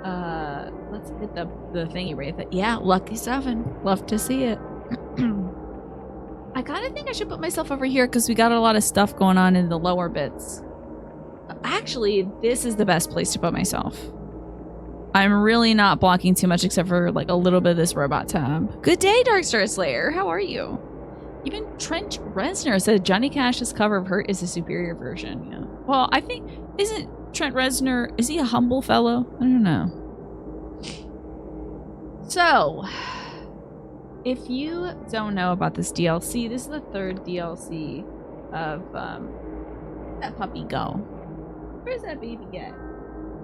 Let's hit the thingy right there. Yeah, lucky 7. Love to see it. I kind of think I should put myself over here because we got a lot of stuff going on in the lower bits. Actually, this is the best place to put myself. I'm really not blocking too much except for like a little bit of this robot tab. Good day, Darkstar Slayer. How are you? Even Trent Reznor said Johnny Cash's cover of Hurt is a superior version. Yeah. Well, I think, isn't Trent Reznor, is he a humble fellow? I don't know. So, if you don't know about this DLC, this is the 3rd DLC of That Puppy Go. Where's that baby get?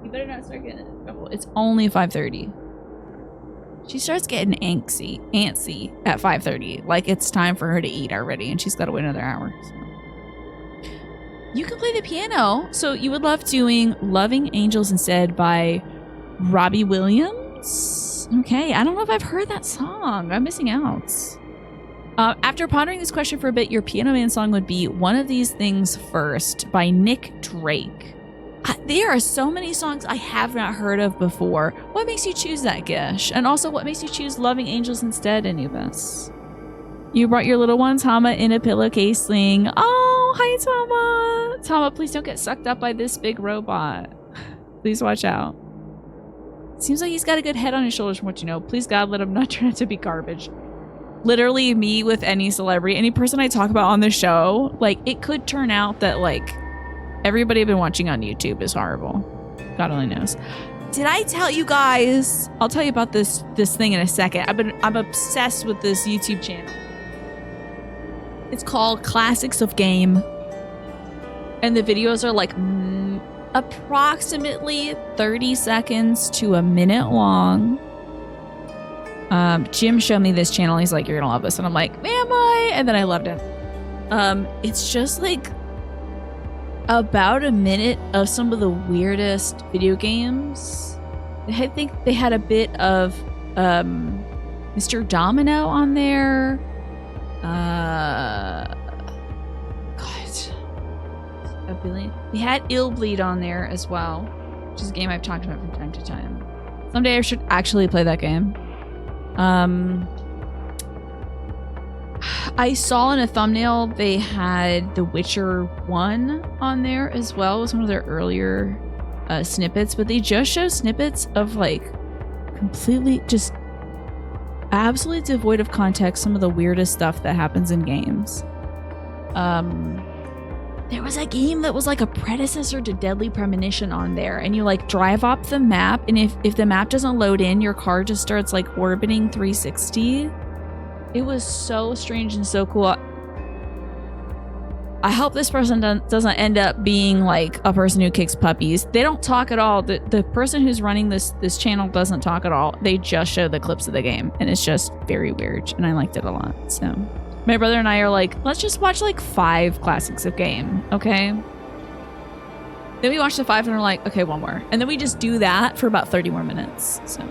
You better not start getting in trouble. It's only 5:30. She starts getting antsy at 5:30. Like it's time for her to eat already, and she's got to wait another hour. So. You can play the piano. So you would love doing Loving Angels Instead by Robbie Williams. Okay, I don't know if I've heard that song. I'm missing out. After pondering this question for a bit, your Piano Man song would be One of These Things First by Nick Drake. There are so many songs I have not heard of before. What makes you choose that, Gish? And also, what makes you choose Loving Angels instead, Anubis? You brought your little one, Tama, in a pillowcase sling. Oh, hi, Tama. Tama, please don't get sucked up by this big robot. Please watch out. Seems like he's got a good head on his shoulders from what you know. Please, God, let him not turn out to be garbage. Literally, me with any celebrity, any person I talk about on the show, like, it could turn out that, like, everybody I've been watching on YouTube is horrible. God only knows. Did I tell you guys? I'll tell you about this thing in a second. I'm obsessed with this YouTube channel. It's called Classics of Game. And the videos are like approximately 30 seconds to a minute long. Jim showed me this channel. He's like, you're gonna love this. And I'm like, am I? And then I loved it. It's just like about a minute of some of the weirdest video games. I think they had a bit of Mr. Domino on there. God, a billion. They had Ill Bleed on there as well, which is a game I've talked about from time to time. Someday I should actually play that game. I saw in a thumbnail they had The Witcher 1 on there as well. It was one of their earlier snippets, but they just show snippets of like completely just absolutely devoid of context, some of the weirdest stuff that happens in games. There was a game that was like a predecessor to Deadly Premonition on there, and you like drive up the map, and if the map doesn't load in, your car just starts like orbiting 360. It was so strange and so cool. I hope this person doesn't end up being like a person who kicks puppies. They don't talk at all. The person who's running this channel doesn't talk at all. They just show the clips of the game, and it's just very weird, and I liked it a lot. So my brother and I are like, let's just watch like 5 classics of game, okay? Then we watch the 5 and we're like, okay, one more. And then we just do that for about 30 more minutes, so.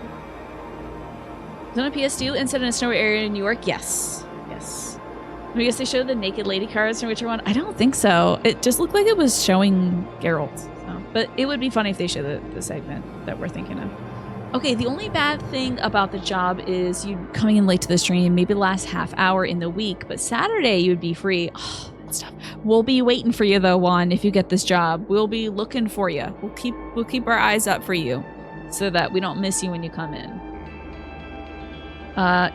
Is it on a PS2 instead in a snowy area in New York? Yes. Yes. I guess they showed the naked lady cards from Witcher 1. I don't think so. It just looked like it was showing Geralt. So. But it would be funny if they showed the segment that we're thinking of. Okay, the only bad thing about the job is you coming in late to the stream, maybe the last half hour in the week, but Saturday you would be free. Oh, that stuff. We'll be waiting for you though, Juan, if you get this job. We'll be looking for you. We'll keep our eyes up for you so that we don't miss you when you come in.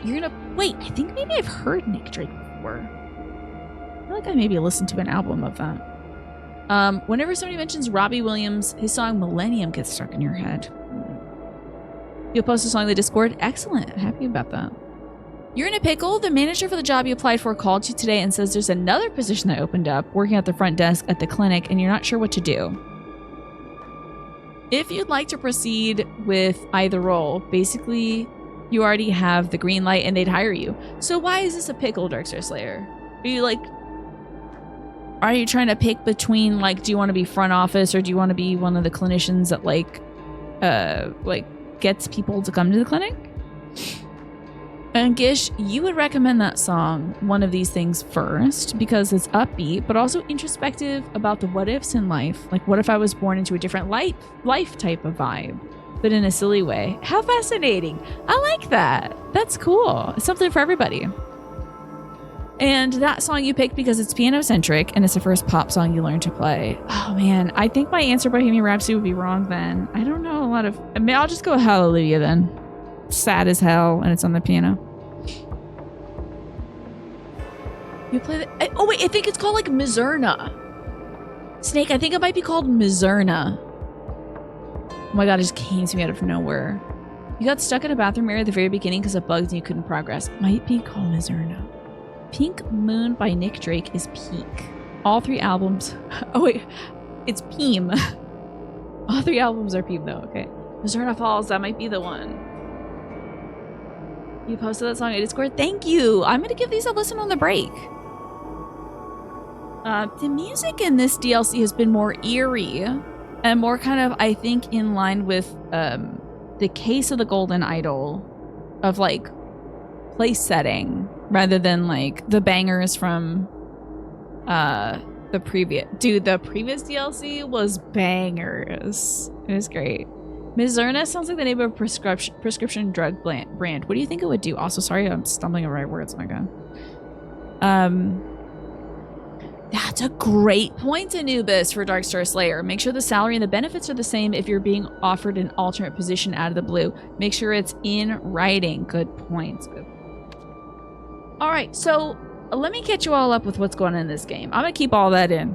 You're gonna wait. I think maybe I've heard Nick Drake before. I feel like I maybe listened to an album of that. Whenever somebody mentions Robbie Williams, his song Millennium gets stuck in your head. You'll post a song in the Discord. Excellent. Happy about that. You're in a pickle. The manager for the job you applied for called you today and says there's another position that opened up working at the front desk at the clinic, and you're not sure what to do. If you'd like to proceed with either role, basically you already have the green light and they'd hire you. So why is this a pickle, Darkstar Slayer? Are you trying to pick between, like, do you want to be front office or do you want to be one of the clinicians that like gets people to come to the clinic? And Gish, you would recommend that song, One of These Things, first because it's upbeat, but also introspective about the what ifs in life. Like, what if I was born into a different life type of vibe? but in a silly way. How fascinating. I like that. That's cool. It's something for everybody. And that song you picked because it's piano-centric and it's the first pop song you learned to play. Oh, man. I think my answer, Bohemian Rhapsody, would be wrong then. I don't know a lot of... I mean, I'll just go Hallelujah then. It's sad as hell and it's on the piano. You play the... Oh, wait. I think it's called, like, Mizurna. Snake, I think it might be called Mizurna. Oh, my God. It just came to me out of nowhere. You got stuck in a bathroom mirror at the very beginning because of bugs and you couldn't progress. Might be called Mizurna. Pink Moon by Nick Drake is peak. All 3 albums. Oh, wait. It's Peem. All 3 albums are Peem, though. Okay. Mizurna Falls. That might be the one. You posted that song on Discord? Thank you. I'm going to give these a listen on the break. The music in this DLC has been more eerie and more kind of, I think, in line with the case of the Golden Idol of, like, place setting rather than like the bangers from the previous. Dude, the previous DLC was bangers. It was great. Mizurna sounds like the name of a prescription drug brand. What do you think it would do? Also, sorry, I'm stumbling over my words. Oh my God. That's a great point, Anubis, for Darkstar Slayer. Make sure the salary and the benefits are the same if you're being offered an alternate position out of the blue. Make sure it's in writing. Good points. Good. All right, so let me catch you all up with what's going on in this game. I'm going to keep all that in.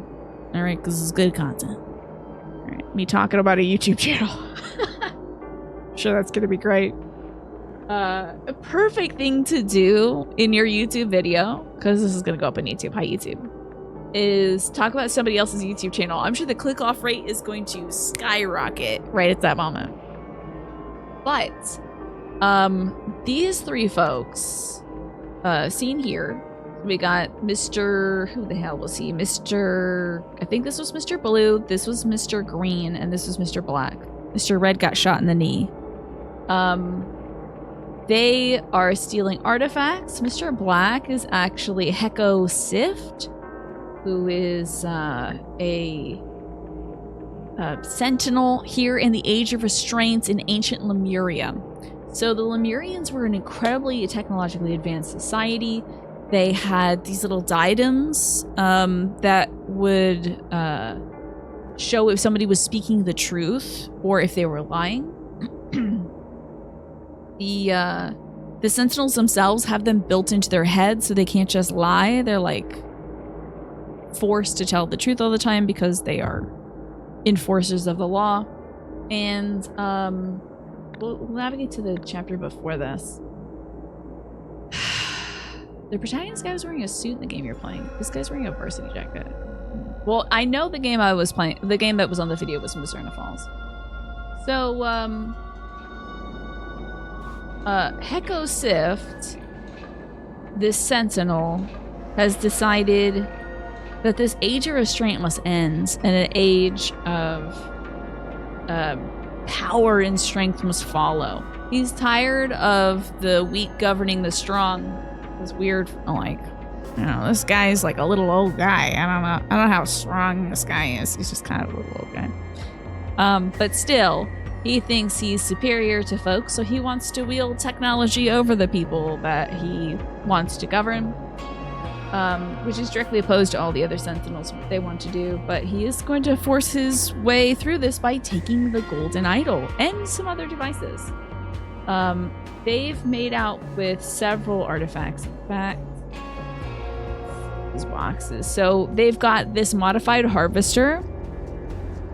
All right, because this is good content. All right, me talking about a YouTube channel. I'm sure that's going to be great. A perfect thing to do in your YouTube video, because this is going to go up on YouTube. Hi, YouTube. Is talk about somebody else's YouTube channel. I'm sure the click-off rate is going to skyrocket right at that moment. But these 3 folks seen here, we got Mr. Who the hell was he? I think this was Mr. Blue, this was Mr. Green, and this was Mr. Black. Mr. Red got shot in the knee. They are stealing artifacts. Mr. Black is actually Heko Sift, who is a sentinel here in the Age of Restraint in ancient Lemuria. So the Lemurians were an incredibly technologically advanced society. They had these little diadems that would show if somebody was speaking the truth or if they were lying. The sentinels themselves have them built into their heads, so they can't just lie. They're like forced to tell the truth all the time because they are enforcers of the law. And we'll navigate to the chapter before this. The protagonist guy was wearing a suit in the game you're playing. This guy's wearing a varsity jacket. Well, I know the game I was playing, the game that was on the video was Mizurna Falls. So, Heko Sift, this sentinel, has decided that this age of restraint must end, and an age of power and strength must follow. He's tired of the weak governing the strong. This weird, like, you know, this guy's like a little old guy. I don't know how strong this guy is. He's just kind of a little old guy. But still, he thinks he's superior to folks, so he wants to wield technology over the people that he wants to govern. Which is directly opposed to all the other sentinels, what they want to do. But he is going to force his way through this by taking the Golden Idol and some other devices. They've made out with several artifacts, in fact. These boxes. So they've got this modified harvester,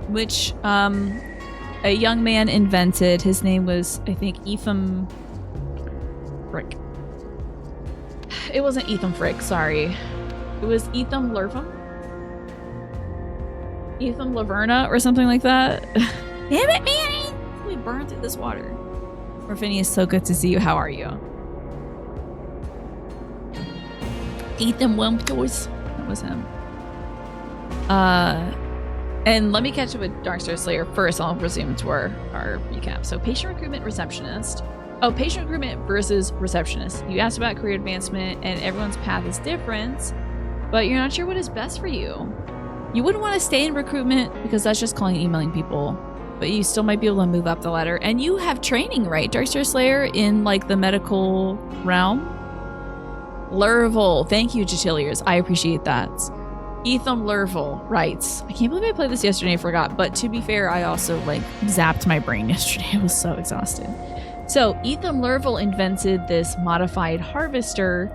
which a young man invented. His name was, I think, Ethan Frick. It wasn't Ethan Frick, sorry. It was Ethan Lervum? Ethan Laverna or something like that. Damn it, Manny! We burned through this water. Morphinius, so good to see you. How are you? Ethan Wumptoys. That was him. And let me catch up with Darkstar Slayer first. I'll resume to our recap. So, patient recruitment receptionist. Oh, patient recruitment versus receptionist. You asked about career advancement, and everyone's path is different, but you're not sure what is best for you. You wouldn't want to stay in recruitment because that's just calling and emailing people. but you still might be able to move up the ladder. And you have training, right, Darkstar Slayer, in like the medical realm? Lurvel. Thank you, Jatiliers. I appreciate that. Etham Lurvel writes, I can't believe I played this yesterday and forgot, but to be fair, I also like zapped my brain yesterday. I was so exhausted. So Etham Lurvel invented this modified harvester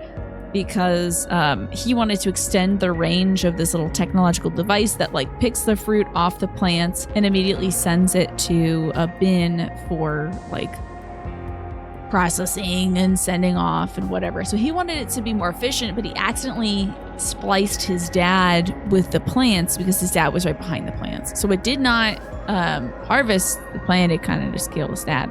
because he wanted to extend the range of this little technological device that like picks the fruit off the plants and immediately sends it to a bin for like processing and sending off and whatever. So he wanted it to be more efficient, but he accidentally spliced his dad with the plants because his dad was right behind the plants. So it did not harvest the plant, it kind of just killed his dad.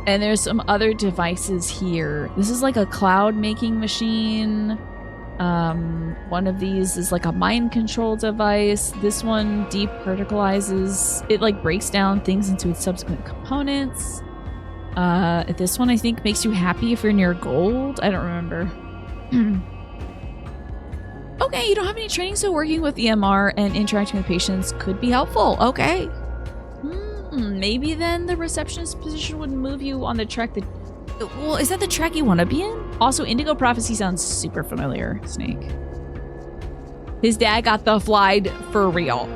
And there's some other devices here. This is like a cloud making machine. One of these is like a mind control device. This one departicleizes. It like breaks down things into its subsequent components. This one I think makes you happy if you're near gold. I don't remember. Okay, you don't have any training, so working with EMR and interacting with patients could be helpful. Okay. Maybe then the receptionist position would move you on the track that... Well, is that the track you want to be in? Also, Indigo Prophecy sounds super familiar, Snake. His dad got the flied for real.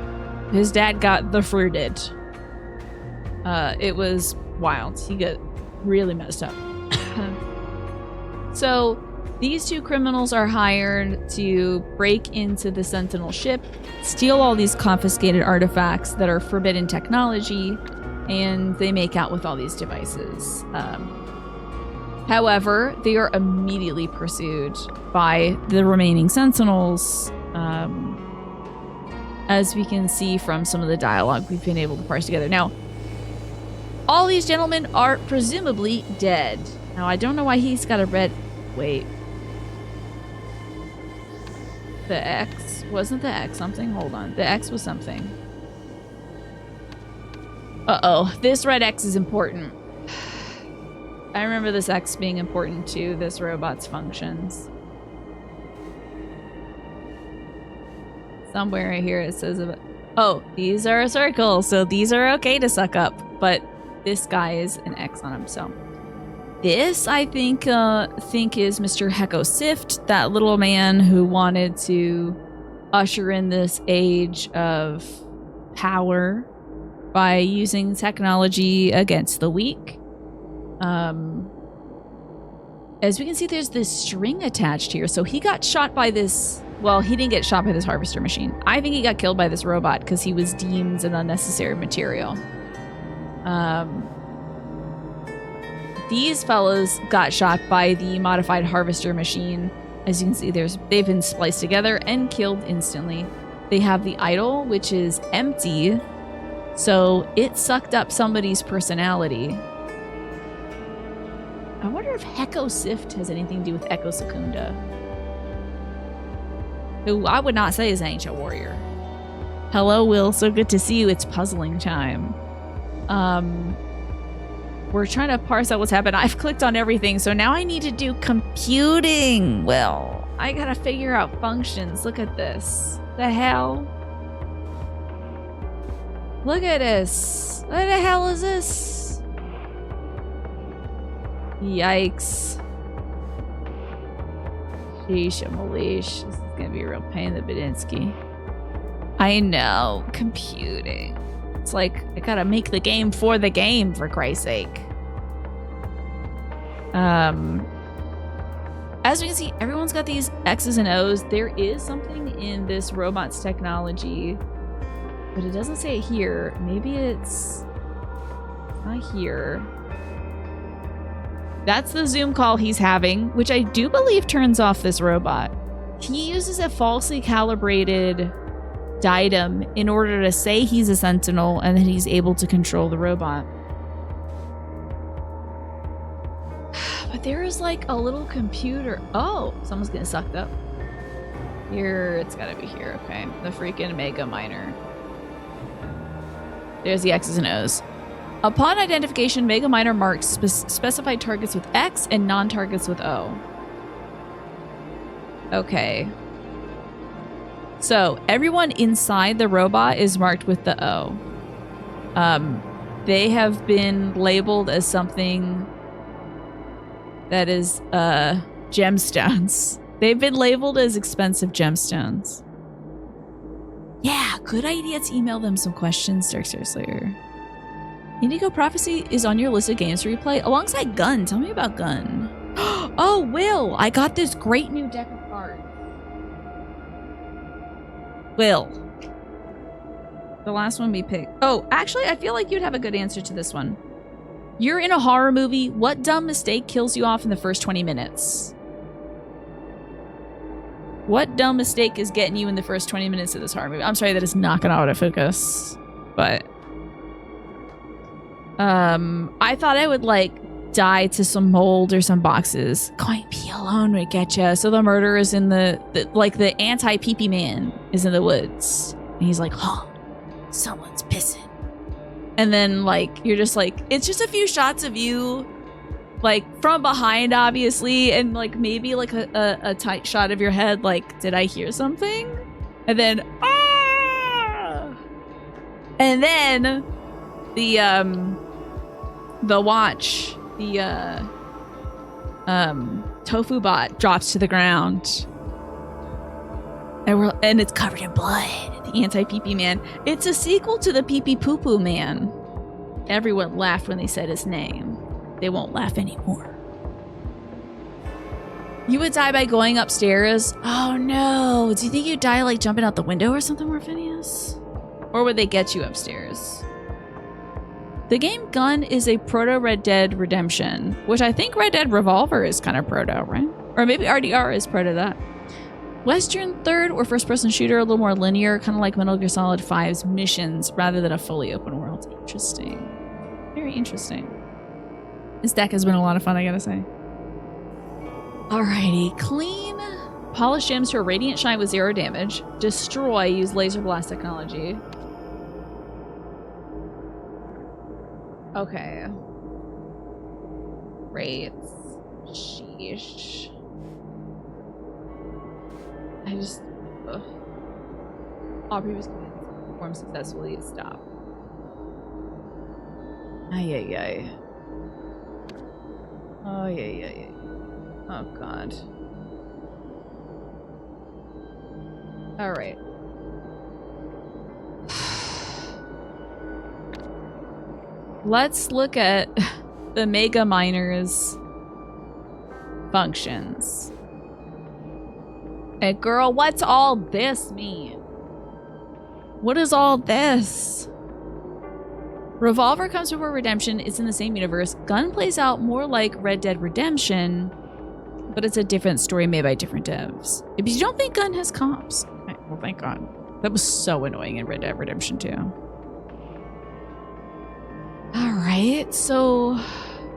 His dad got the fruited. It was wild. He got really messed up. So, these two criminals are hired to break into the Sentinel ship, steal all these confiscated artifacts that are forbidden technology, and they make out with all these devices. However, they are immediately pursued by the remaining Sentinels, as we can see from some of the dialogue we've been able to parse together. Now, all these gentlemen are presumably dead. Now, I don't know why he's got a red... Wait. The X. Wasn't the X something? Hold on. The X was something. Uh-oh. This red X is important. I remember this X being important to this robot's functions. Somewhere here it says about... Oh, these are a circle, so these are okay to suck up. But this guy is an X on him, so... This, I think is Mr. Heko Sift, that little man who wanted to usher in this age of power by using technology against the weak. As we can see, there's this string attached here. So he got shot by this... Well, he didn't get shot by this harvester machine. I think he got killed by this robot because he was deemed an unnecessary material. These fellows got shot by the modified harvester machine. As you can see, they've been spliced together and killed instantly. They have the idol, which is empty, so it sucked up somebody's personality. I wonder if Heko Sift has anything to do with Echo Secunda, who I would not say is an ancient warrior. Hello, Will. So good to see you. It's puzzling time. We're trying to parse out what's happened. I've clicked on everything, so now I need to do computing. Well, I gotta figure out functions. Look at this. The hell? Look at this. What the hell is this? Yikes. Sheesh, Malish. This is gonna be a real pain in the Badinsky. I know. Computing. It's like, I gotta make the game, for Christ's sake. As we can see, everyone's got these X's and O's. There is something in this robot's technology, but it doesn't say it here. Maybe it's not here. That's the Zoom call he's having, which I do believe turns off this robot. He uses a falsely calibrated datum in order to say he's a sentinel and that he's able to control the robot. But there is like a little computer. Oh, someone's getting sucked up. Here, it's gotta be here. Okay, the freaking mega miner. There's the X's and O's. Upon identification, mega miner marks specified targets with X and non-targets with O. Okay. So everyone inside the robot is marked with the O. They have been labeled as something that is gemstones. They've been labeled as expensive gemstones. Yeah, good idea to email them some questions, Dark Star Slayer. Indigo Prophecy is on your list of games to replay alongside Gun. Tell me about Gun. Oh, Will, I got this great new deck of cards. Will. The last one we picked. Oh, actually, I feel like you'd have a good answer to this one. You're in a horror movie. What dumb mistake kills you off in the first 20 minutes? What dumb mistake is getting you in the first 20 minutes of this horror movie? I'm sorry, that is not going to autofocus. But I thought I would like die to some mold or some boxes. Going pee alone would get you. So the murderer is in the anti-pee-pee man is in the woods. And he's like, huh, someone's pissing. And then like, you're just like, it's just a few shots of you like from behind, obviously, and like maybe like a tight shot of your head, like, did I hear something? And then and then the watch, the tofu bot drops to the ground. And it's covered in blood. The anti-pee-pee man. It's a sequel to the pee-pee poo-poo man. Everyone laughed when they said his name. They won't laugh anymore. You would die by going upstairs? Oh no. Do you think you'd die like jumping out the window or something, Morphinius? Or would they get you upstairs? The game Gun is a proto-Red Dead Redemption, which I think Red Dead Revolver is kind of proto, right? Or maybe RDR is proto that. Western third or first-person shooter, a little more linear, kind of like Metal Gear Solid 5's missions rather than a fully open world. Interesting. Very interesting. This deck has been a lot of fun, I gotta say. Alrighty. Clean. Polish gems to a radiant shine with 0 damage. Destroy. Use laser blast technology. Okay. Great. Sheesh. I just... Ugh. All previous commands performed successfully. Stop. Ay, ay, ay. Oh, yeah. Oh, God. All right. Let's look at the Mega Miner's functions. Hey, girl, what's all this mean? What is all this? Revolver comes before Redemption. It's in the same universe. Gun plays out more like Red Dead Redemption, but it's a different story made by different devs. If you don't think Gun has comps, okay, well, thank God. That was so annoying in Red Dead Redemption 2. All right, so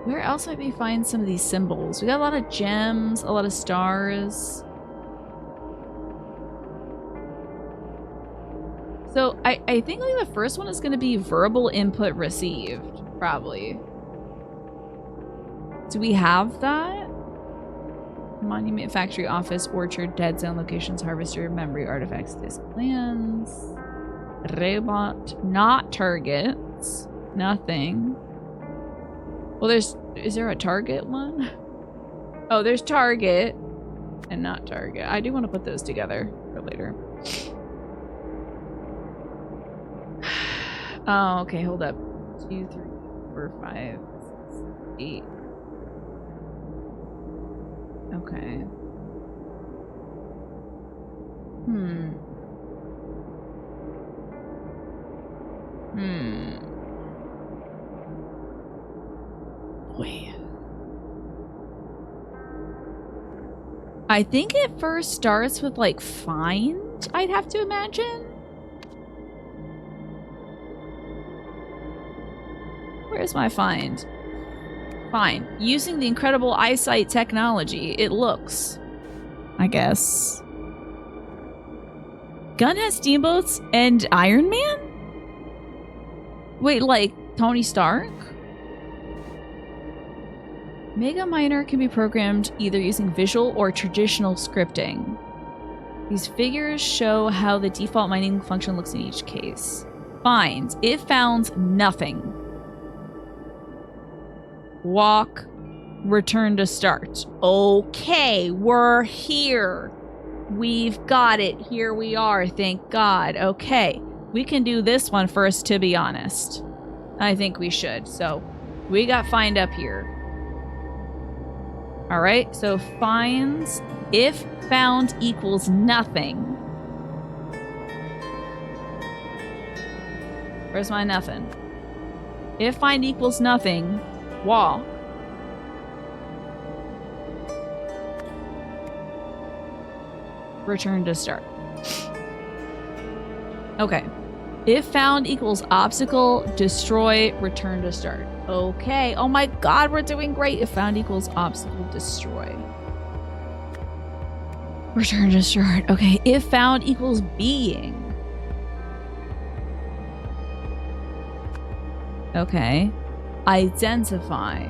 where else might we find some of these symbols? We got a lot of gems, a lot of stars. So I think like the first one is going to be verbal input received, probably. Do we have that? Monument, factory, office, orchard, dead zone, locations, harvester, memory, artifacts, disk plans, robot, not targets, nothing. Well, is there a target one? Oh, there's target and not target. I do want to put those together for later. Oh, okay, hold up. 2, 3, 4, 5, 6, 8. Okay. Boy. I think it first starts with like find, I'd have to imagine. Where's my find? Fine. Using the incredible eyesight technology, it looks. I guess. Gun has steamboats and Iron Man? Wait, like Tony Stark? Mega Miner can be programmed either using visual or traditional scripting. These figures show how the default mining function looks in each case. Finds. It found nothing. Walk. Return to start. Okay, we're here. We've got it. Here we are. Thank God. Okay. We can do this one first, to be honest. I think we should. So, we got find up here. Alright, so finds. If found equals nothing. Where's my nothing? If find equals nothing, walk. Return to start. Okay. If found equals obstacle, destroy, return to start. Okay. Oh my god, we're doing great. If found equals obstacle, destroy. Return to start. Okay. If found equals being. Okay. Identify.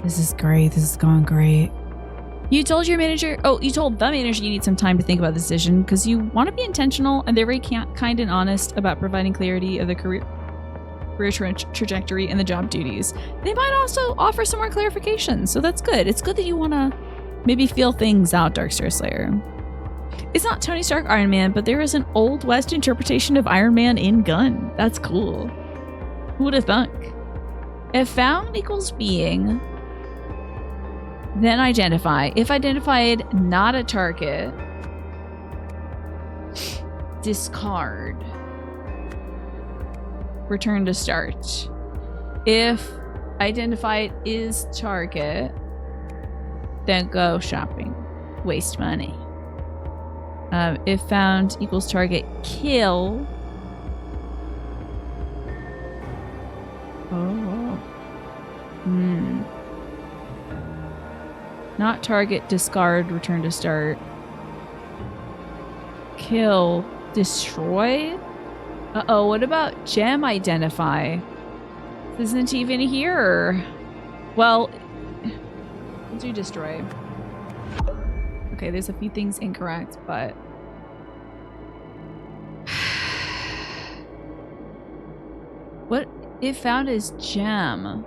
This is great. This is going great. You told your manager, you told the manager you need some time to think about the decision because you want to be intentional and they're very kind and honest about providing clarity of the career trajectory and the job duties. They might also offer some more clarification, so that's good. It's good that you want to maybe feel things out, Darkstar Slayer. It's not Tony Stark Iron Man, but there is an Old West interpretation of Iron Man in gun. That's cool. Who would have thunk? If found equals being... Then identify. If identified, not a target. Discard. Return to start. If identified is target, then go shopping. Waste money. If found equals target, kill. Oh. Not target, discard, return to start. Kill, destroy? Uh-oh, what about gem identify? This isn't even here. Well, we'll do destroy. Okay, there's a few things incorrect, but... What if found is gem?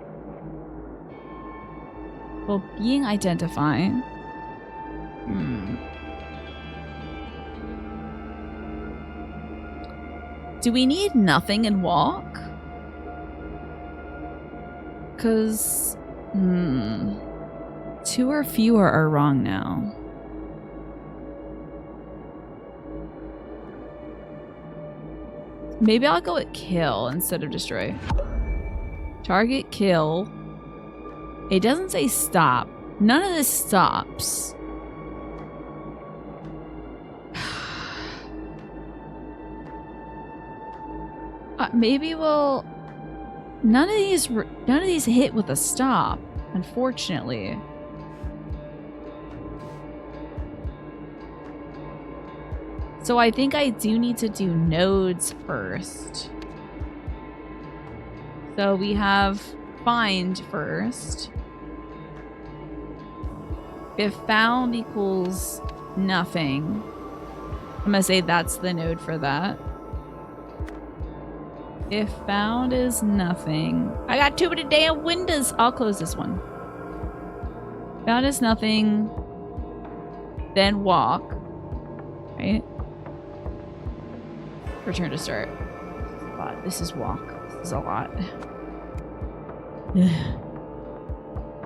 Well, being identify. Do we need nothing and walk? Because, 2 or fewer are wrong now. Maybe I'll go with kill instead of destroy. Target, kill. It doesn't say stop. None of this stops. Maybe we'll... None of these hit with a stop, unfortunately. So I think I do need to do nodes first. So we have find first. If found equals nothing, I'm gonna say that's the node for that. If found is nothing, I got too many damn windows. I'll close this one. Found is nothing, then walk, right? Return to start. This is walk. This is a lot.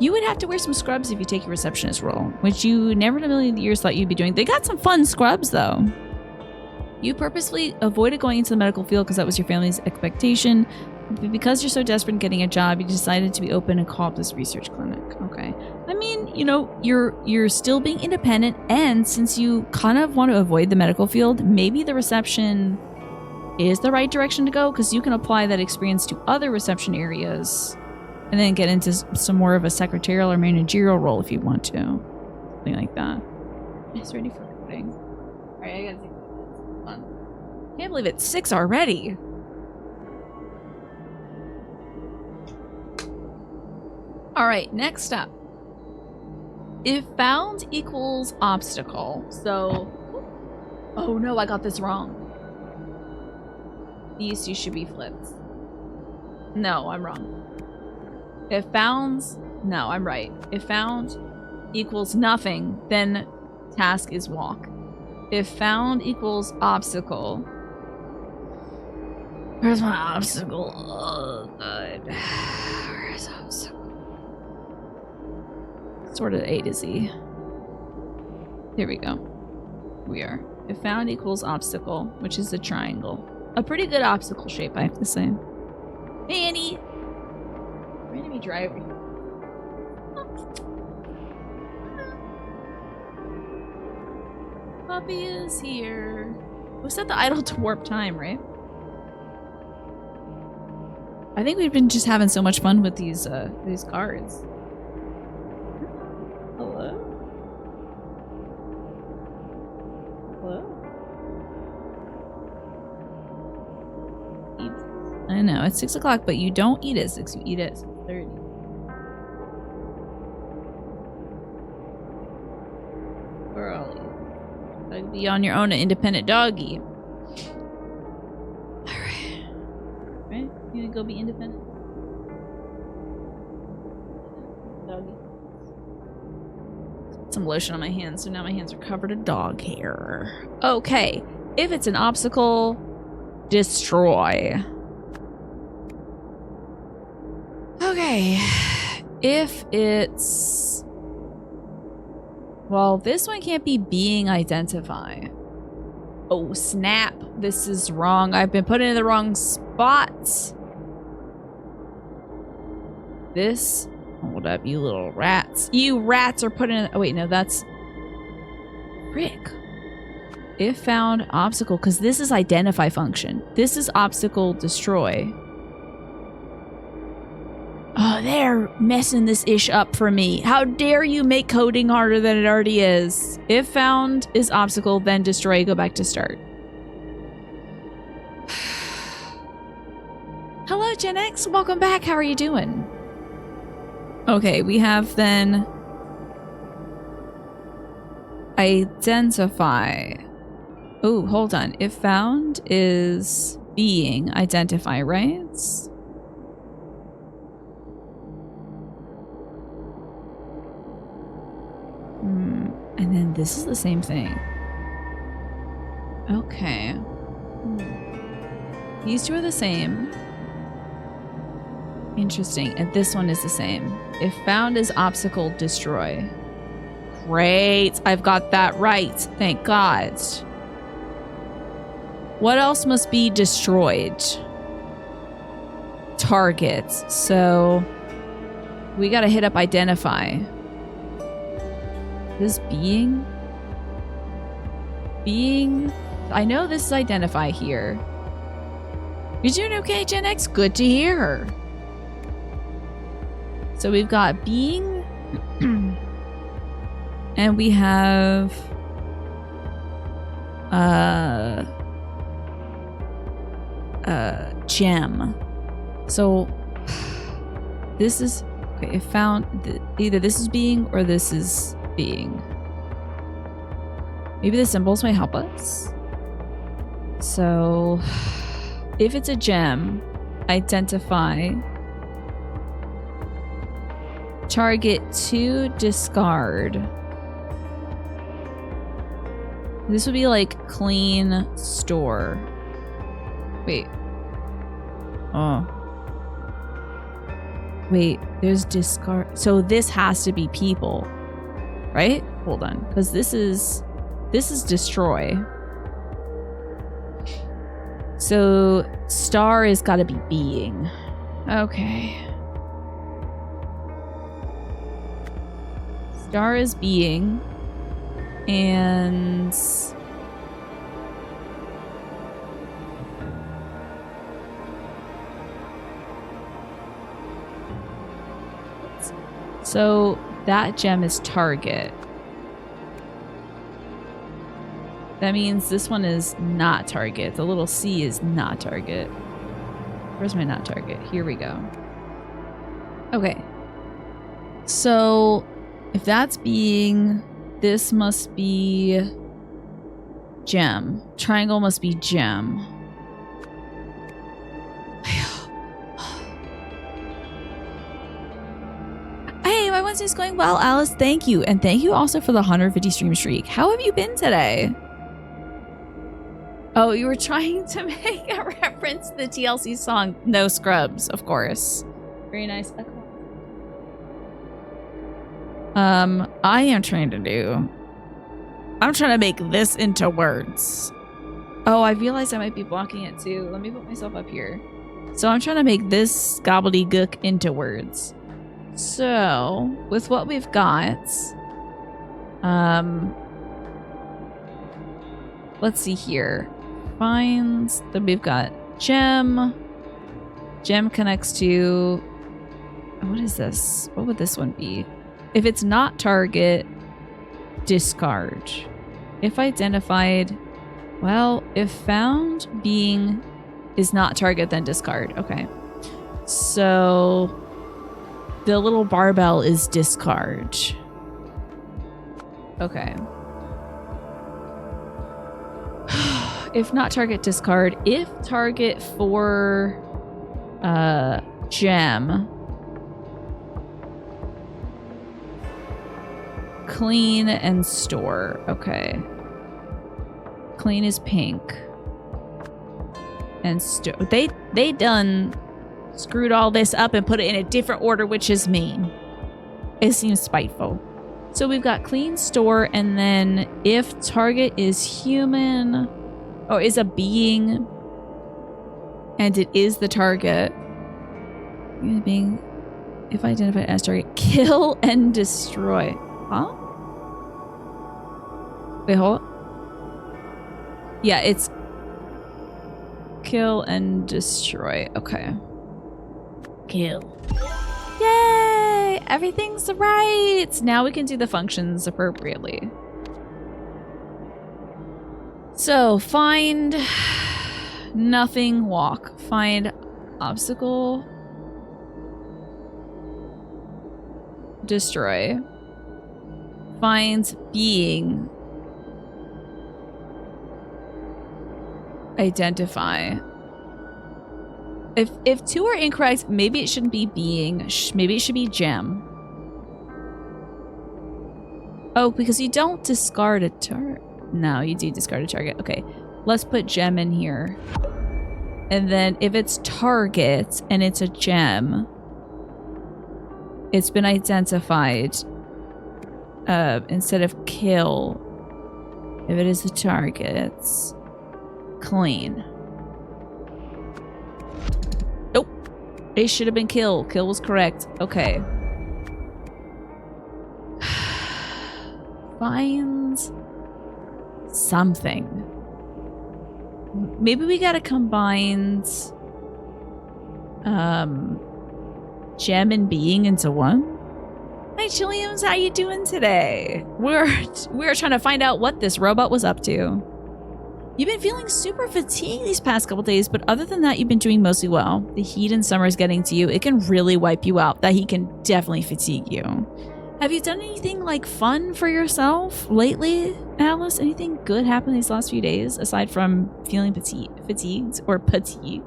You would have to wear some scrubs if you take your receptionist role, which you never in a million years thought you'd be doing. They got some fun scrubs, though. You purposely avoided going into the medical field because that was your family's expectation. But because you're so desperate in getting a job, you decided to be open and call up this research clinic. Okay. I mean, you know, you're still being independent, and since you kind of want to avoid the medical field, maybe the reception is the right direction to go, because you can apply that experience to other reception areas and then get into some more of a secretarial or managerial role if you want to. Something like that. It's ready for recording. Alright, I gotta take this one. Can't believe it's 6 already. Alright, next up. If found equals obstacle, so... Oh no, I got this wrong. These two should be flipped. No, I'm wrong. If found... No, I'm right. If found equals nothing, then task is walk. If found equals obstacle... Where's my obstacle? Oh, God. Where's obstacle? Sort of A to Z. Here we go. We are. If found equals obstacle, which is a triangle. A pretty good obstacle shape, I have to say. Hey, Annie! Random driver. Puppy is here. We set the idle to warp time, right? I think we've been just having so much fun with these cards. Hello? Hello? Eat. I know, it's 6 o'clock, but you don't eat at 6, you eat at 6:30. Where are you? Gotta be on your own, an independent doggy. Alright. Right? You gonna go be independent? Doggy. Some lotion on my hands, so now my hands are covered in dog hair. Okay. If it's an obstacle, destroy. Okay. If it's... Well, this one can't be being identify. Oh, snap. This is wrong. I've been put in the wrong spot. This... Hold up, you little rats. You rats are put in... Oh, wait, no, that's... Frick. If found obstacle, because this is identify function. This is obstacle destroy. Oh, they're messing this ish up for me. How dare you make coding harder than it already is. If found is obstacle, then destroy, go back to start. Hello, Gen X. Welcome back. How are you doing? Okay, we have then identify. Oh, hold on. If found is being identify, right? And then this is the same thing. Okay. These two are the same. Interesting. And this one is the same. If found is obstacle, destroy. Great. I've got that right. Thank God. What else must be destroyed? Target. So we gotta hit up identify. This being? Being? I know this is identify here. You doing okay, Gen X? Good to hear. So we've got being. And we have... gem. So this is... Okay, if found... Either this is being or this is... being. Maybe the symbols may help us. So if it's a gem, identify, target to discard. This would be like clean store. Wait. Oh. Wait, there's discard. So this has to be people. Right? Hold on. Because this is destroy. So star is gotta be being. Okay. Star is being. And so that gem is target. That means this one is not target. The little C is not target. Where's my not target? Here we go. Okay. So If that's being, this must be gem. Triangle must be gem. Hey, my Wednesday's going well, Alice. Thank you. And thank you also for the 150 stream streak. How have you been today? Oh, you were trying to make a reference to the TLC song No Scrubs, of course. Very nice. I am trying to I'm trying to make this into words. Oh, I realized I might be blocking it too. Let me put myself up here. So I'm trying to make this gobbledygook into words. So, with what we've got, let's see here. Finds that we've got gem. Gem connects to, what is this? What would this one be? If it's not target, discard. If identified, well, if found being is not target, then discard. Okay. So the little barbell is discard. Okay. If not target, discard. If target for gem, clean and store. Okay. Clean is pink. And they done screwed all this up and put it in a different order, which is mean. It seems spiteful. So we've got clean, store, and then if target is human or is a being and it is the target, being, if identified as target, kill and destroy. Huh? Wait, hold on. Yeah, it's kill and destroy. Okay. Kill. Yay! Everything's right! Now we can do the functions appropriately. So, find nothing, walk. Find obstacle, destroy. Find being, identify. If two are incorrect, maybe it shouldn't be being. Maybe it should be gem. Oh, because you don't discard a target. No, you do discard a target. Okay, let's put gem in here. And then if it's target and it's a gem, it's been identified. Instead of kill, if it is a target, clean. Nope. It should have been kill. Kill was correct. Okay. Finds something. Maybe we gotta combine gem and being into one. Hi Chilliams, how you doing today? We're trying to find out what this robot was up to. You've been feeling super fatigued these past couple days, but other than that, you've been doing mostly well. The heat in summer is getting to you. It can really wipe you out. That heat can definitely fatigue you. Have you done anything like fun for yourself lately, Alice? Anything good happened these last few days aside from feeling fatigued or fatigued?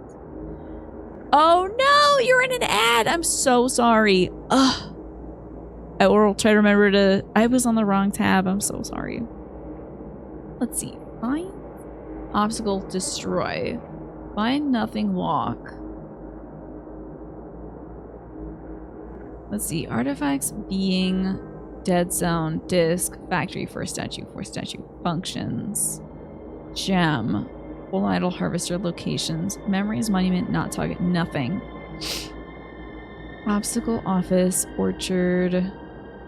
Oh no, you're in an ad. I'm so sorry. Ugh. I will try to remember to... I was on the wrong tab. I'm so sorry. Let's see. Find obstacle, destroy. Find nothing, walk. Let's see. Artifacts, being, dead zone, disc, factory, first statue, functions, gem, full idol, harvester, locations, memories, monument, not target, nothing. Obstacle, office, orchard.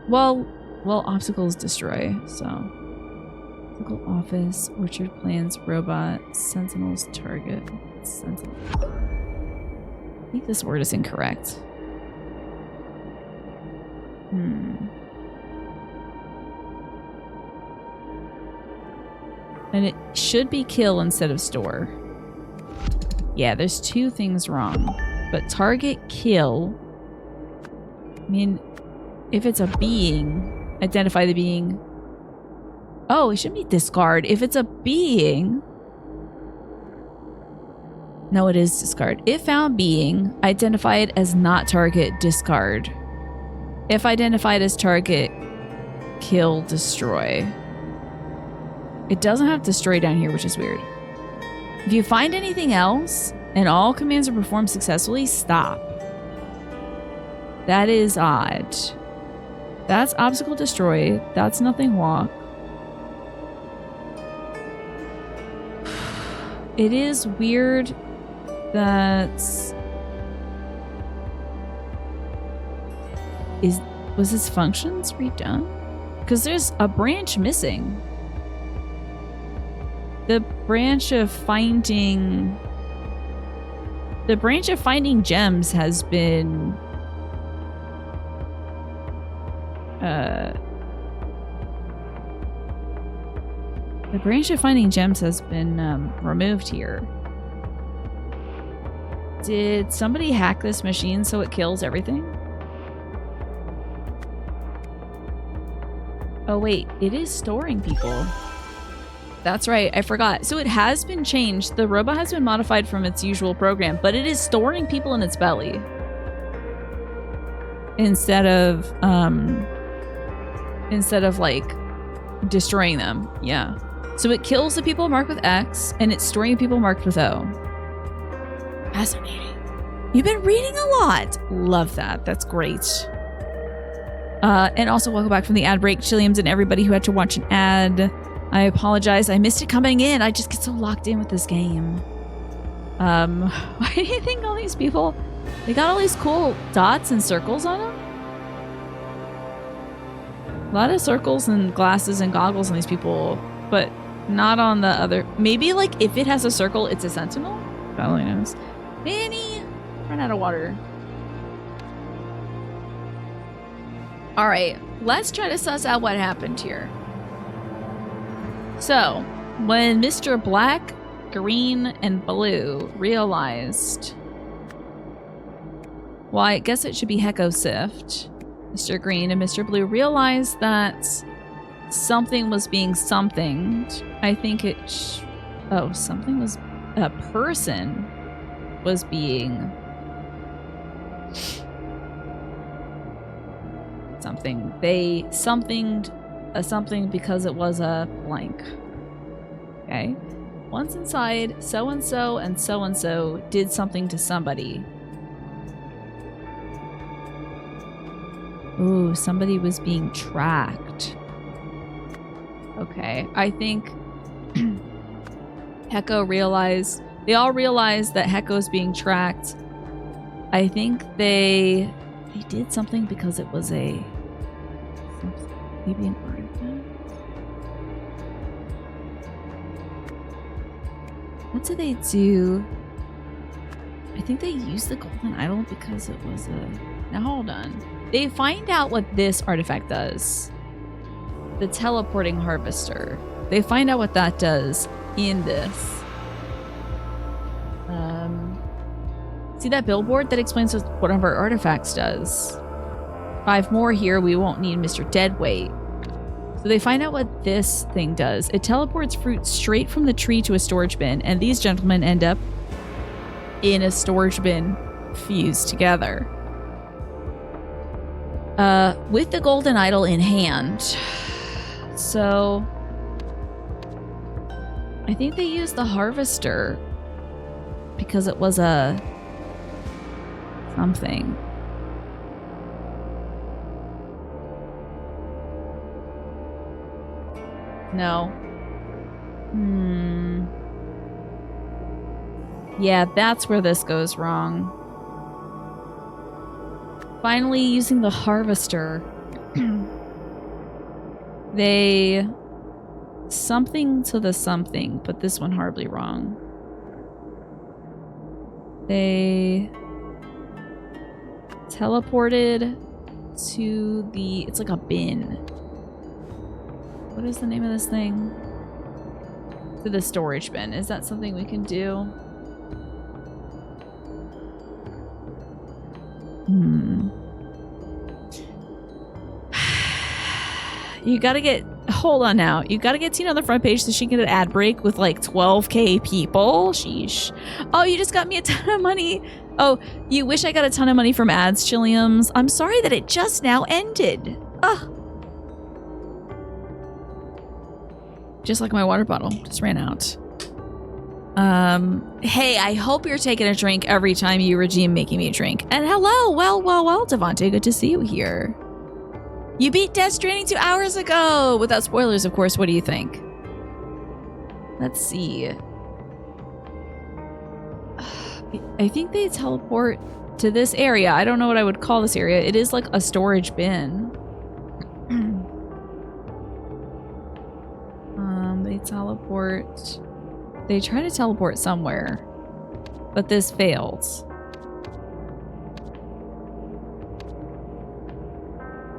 Well, obstacles destroy, so. Obstacle, office, orchard, plans, robot, sentinels, target, sentinel. I think this word is incorrect. And it should be kill instead of store. Yeah, there's two things wrong. But target, kill. I mean, if it's a being, Identify the being. Oh, it should be discard. If it's a being... No, it is discard. If found being, identify it as not target, discard. If identified as target, kill, destroy. It doesn't have destroy down here, which is weird. If you find anything else and all commands are performed successfully, stop. That is odd. That's obstacle destroy. That's nothing walk. It is weird that... Was his functions redone? Because there's a branch missing. The branch of finding... The branch of finding gems has been... The branch of finding gems has been removed here. Did somebody hack this machine so it kills everything? Oh wait, it is storing people. That's right, I forgot. So it has been changed. The robot has been modified from its usual program, but it is storing people in its belly. Instead of like destroying them. Yeah. So it kills the people marked with X and it's storing people marked with O. Fascinating. You've been reading a lot. Love that. That's great. And also welcome back from the ad break, Chilliams, and everybody who had to watch an ad. I apologize. I missed it coming in. I just get so locked in with this game. Why do you think all these people, they got all these cool dots and circles on them? A lot of circles and glasses and goggles on these people, but not on the other. Maybe like if it has a circle, it's a sentinel? God only knows. Manny, run out of water. All right, let's try to suss out what happened here. So, when Mr. Black, Green, and Blue realized... Well, I guess it should be Hecko Sift. Mr. Green and Mr. Blue realized that something was being somethinged. I think it... Oh, something was... A person was being... Something. They somethinged a something because it was a blank. Okay. Once inside, so-and-so and so-and-so did something to somebody. Ooh, somebody was being tracked. Okay. I think Hecko realized... They all realized that Hecko's being tracked. I think they did something because it was a... Maybe an artifact? What did they do? I think they used the golden idol because it was a... Now hold on. They find out what this artifact does. The teleporting harvester. They find out what that does in this. See that billboard? That explains what one of our artifacts does. 5 more here, we won't need Mr. Deadweight. So they find out what this thing does. It teleports fruit straight from the tree to a storage bin, and these gentlemen end up in a storage bin fused together. With the golden idol in hand. So I think they used the harvester because it was a something. No. Yeah, that's where this goes wrong. Finally, using the harvester, they something to the something, but this one horribly wrong. They teleported to the... It's like a bin. What is the name of this thing? To the storage bin. Is that something we can do? You gotta get... Hold on now. You gotta get Tina on the front page so she can get an ad break with like 12K people. Sheesh. Oh, you just got me a ton of money. Oh, you wish I got a ton of money from ads, Chilliams. I'm sorry that it just now ended. Ugh. Just like my water bottle. Just ran out. Hey, I hope you're taking a drink every time you regime making me a drink. And hello, well, Devontae, good to see you here. You beat Death Stranding 2 hours ago! Without spoilers, of course, what do you think? Let's see. I think they teleport to this area. I don't know what I would call this area. It is like a storage bin. They teleport... They try to teleport somewhere, but this fails.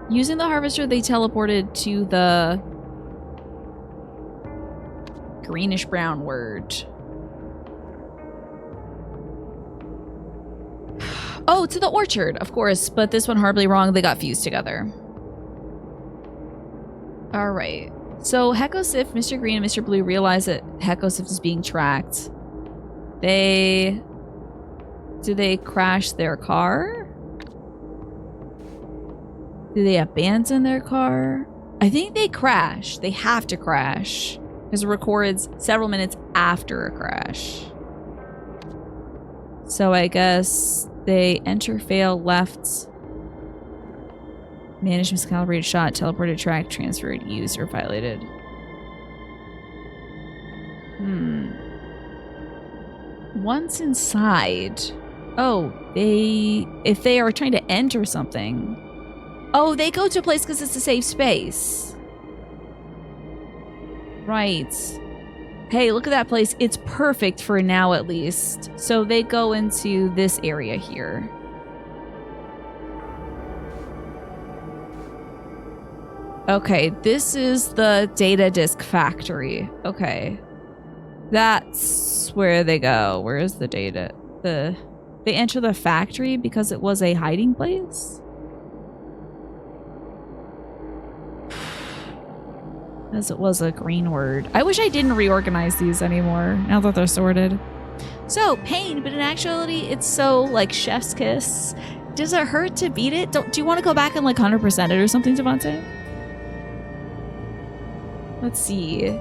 Using the harvester, they teleported to the greenish brown word. Oh, to the orchard, of course, but this one horribly wrong. They got fused together. All right. So Hekosif, Mr. Green, and Mr. Blue realize that Hekosif is being tracked. Do they crash their car? Do they abandon their car? I think they crash. They have to crash because it records several minutes after a crash. So I guess they enter, fail, left, managed, miscalibrated, shot, teleported, tracked, transferred, used, or violated. Once inside. Oh, if they are trying to enter something. Oh, they go to a place because it's a safe space. Right. Hey, look at that place. It's perfect for now, at least. So they go into this area here. Okay, this is the data disk factory. Okay. That's where they go. Where is the data? They enter the factory because it was a hiding place? As it was a green word. I wish I didn't reorganize these anymore, now that they're sorted. So, pain, but in actuality, it's so, like, chef's kiss. Does it hurt to beat it? Do you want to go back and, like, 100% it or something, Devontae? Let's see.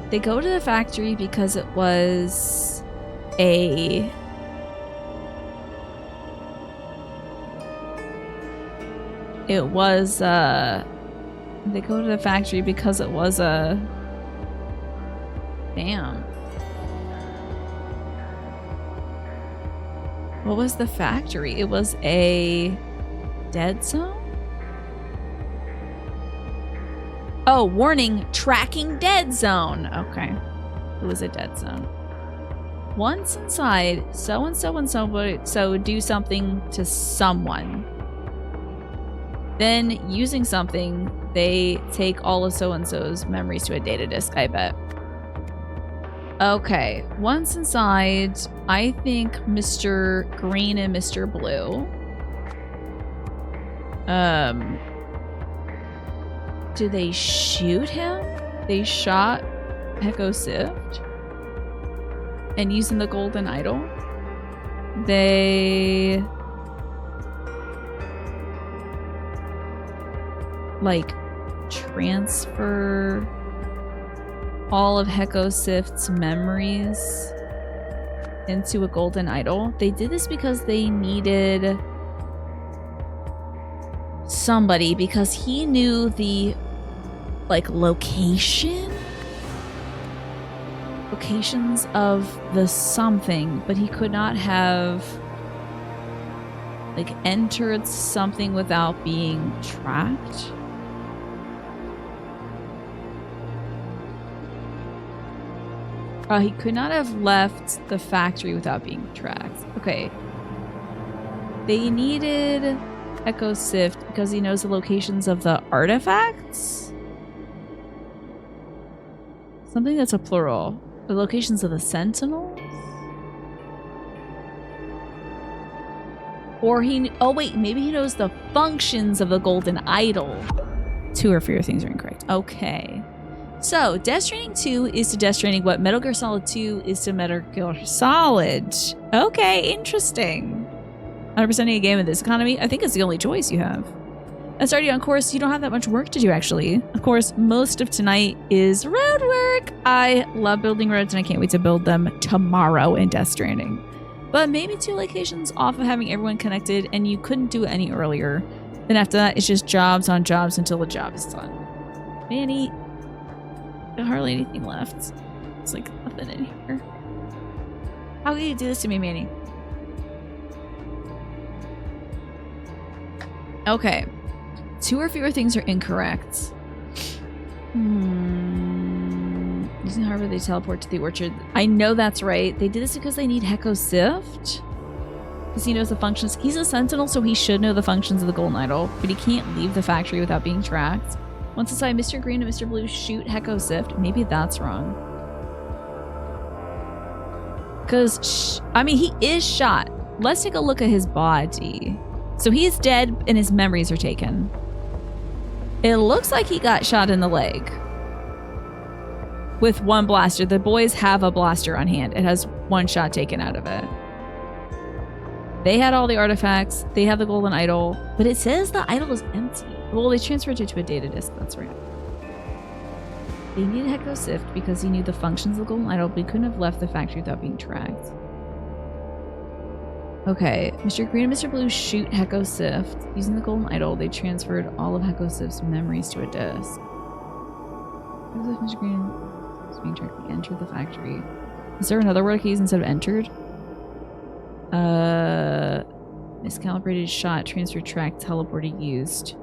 They go to the factory because it was a... They go to the factory because it was a... Damn. What was the factory? It was a... dead zone? Oh, warning, tracking dead zone. Okay. It was a dead zone. Once inside, so-and-so and so do something to someone. Then, using something, they take all of so-and-so's memories to a data disk, I bet. Okay, once inside, I think Mr. Green and Mr. Blue. Do they shoot him? They shot Hekosift. And using the golden idol, they... like, transfer all of Hekosift's memories into a golden idol. They did this because they needed somebody, because he knew the, like, locations of the something, but he could not have, like, entered something without being tracked. He could not have left the factory without being tracked. Okay. They needed Hekosift because he knows the locations of the artifacts? Something that's a plural. The locations of the sentinels? Or he... oh wait, maybe he knows the functions of the golden idol 2 or fewer things are incorrect. Okay. So, Death Stranding 2 is to Death Stranding what Metal Gear Solid 2 is to Metal Gear Solid. Okay, interesting. 100%ing a game in this economy, I think it's the only choice you have. And starting on course, you don't have that much work to do, actually. Of course, most of tonight is road work. I love building roads, and I can't wait to build them tomorrow in Death Stranding. But maybe 2 locations off of having everyone connected, and you couldn't do it any earlier. Then after that, it's just jobs on jobs until the job is done. Manny, there's hardly anything left. It's like nothing in here. How can you do this to me, Manny? Okay. 2 or fewer things are incorrect. Using Harbor, they teleport to the orchard. I know that's right. They did this because they need Heko Sift. Because he knows the functions. He's a sentinel, so he should know the functions of the Golden Idol, but he can't leave the factory without being tracked. Once inside, Mr. Green and Mr. Blue shoot Heko Sift. Maybe that's wrong. Because, I mean, he is shot. Let's take a look at his body. So he's dead and his memories are taken. It looks like he got shot in the leg. With 1 blaster. The boys have a blaster on hand. It has 1 shot taken out of it. They had all the artifacts. They have the Golden Idol. But it says the idol is empty. Well, they transferred it to a data disk. That's right. They needed Heko Sift because he knew the functions of the Golden Idol, but he couldn't have left the factory without being tracked. Okay, Mr. Green and Mr. Blue shoot Heko Sift. Using the Golden Idol, they transferred all of Heko Sift's memories to a disk. Mr. Green is being tracked. He entered the factory. Is there another word I can use instead of entered? Miscalibrated shot, transfer track, teleported used.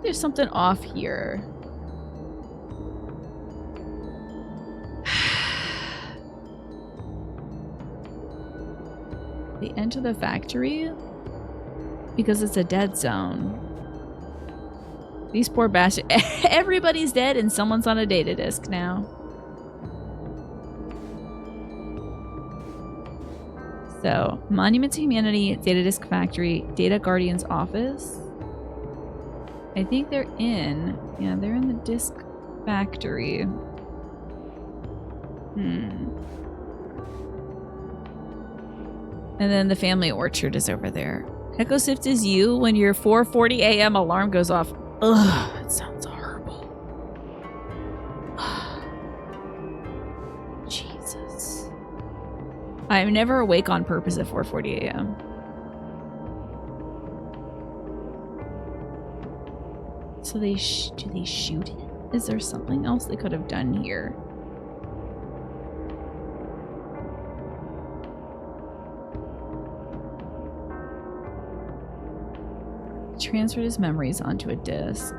There's something off here. They enter the factory because it's a dead zone. These poor bastards. Everybody's dead and someone's on a data disk now. So, Monument to Humanity, Data Disk Factory, Data Guardian's office. I think they're in. Yeah, they're in the disk factory. And then the family orchard is over there. Heko Sift is you when your 4:40 a.m. alarm goes off. Ugh, it sounds horrible. Jesus. I'm never awake on purpose at 4:40 a.m. So do they shoot him? Is there something else they could have done here? Transferred his memories onto a disk.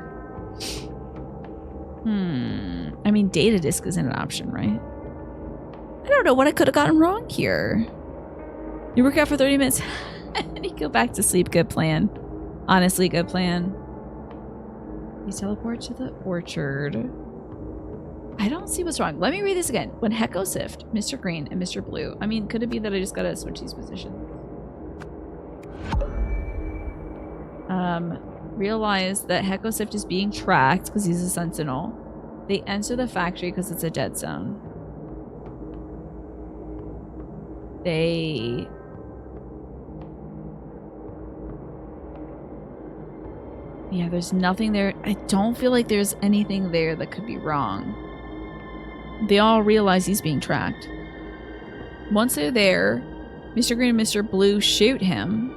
I mean, data disk isn't an option, right? I don't know what I could have gotten wrong here. You work out for 30 minutes and you go back to sleep. Good plan. Honestly, good plan. You teleport to the orchard. I don't see what's wrong. Let me read this again. When Heko Sift, Mr. Green, and Mr. Blue. I mean, could it be that I just gotta switch these positions? Realize that Heko Sift is being tracked because he's a sentinel. They enter the factory because it's a dead zone. Yeah, there's nothing there. I don't feel like there's anything there that could be wrong. They all realize he's being tracked. Once they're there, Mr. Green and Mr. Blue shoot him.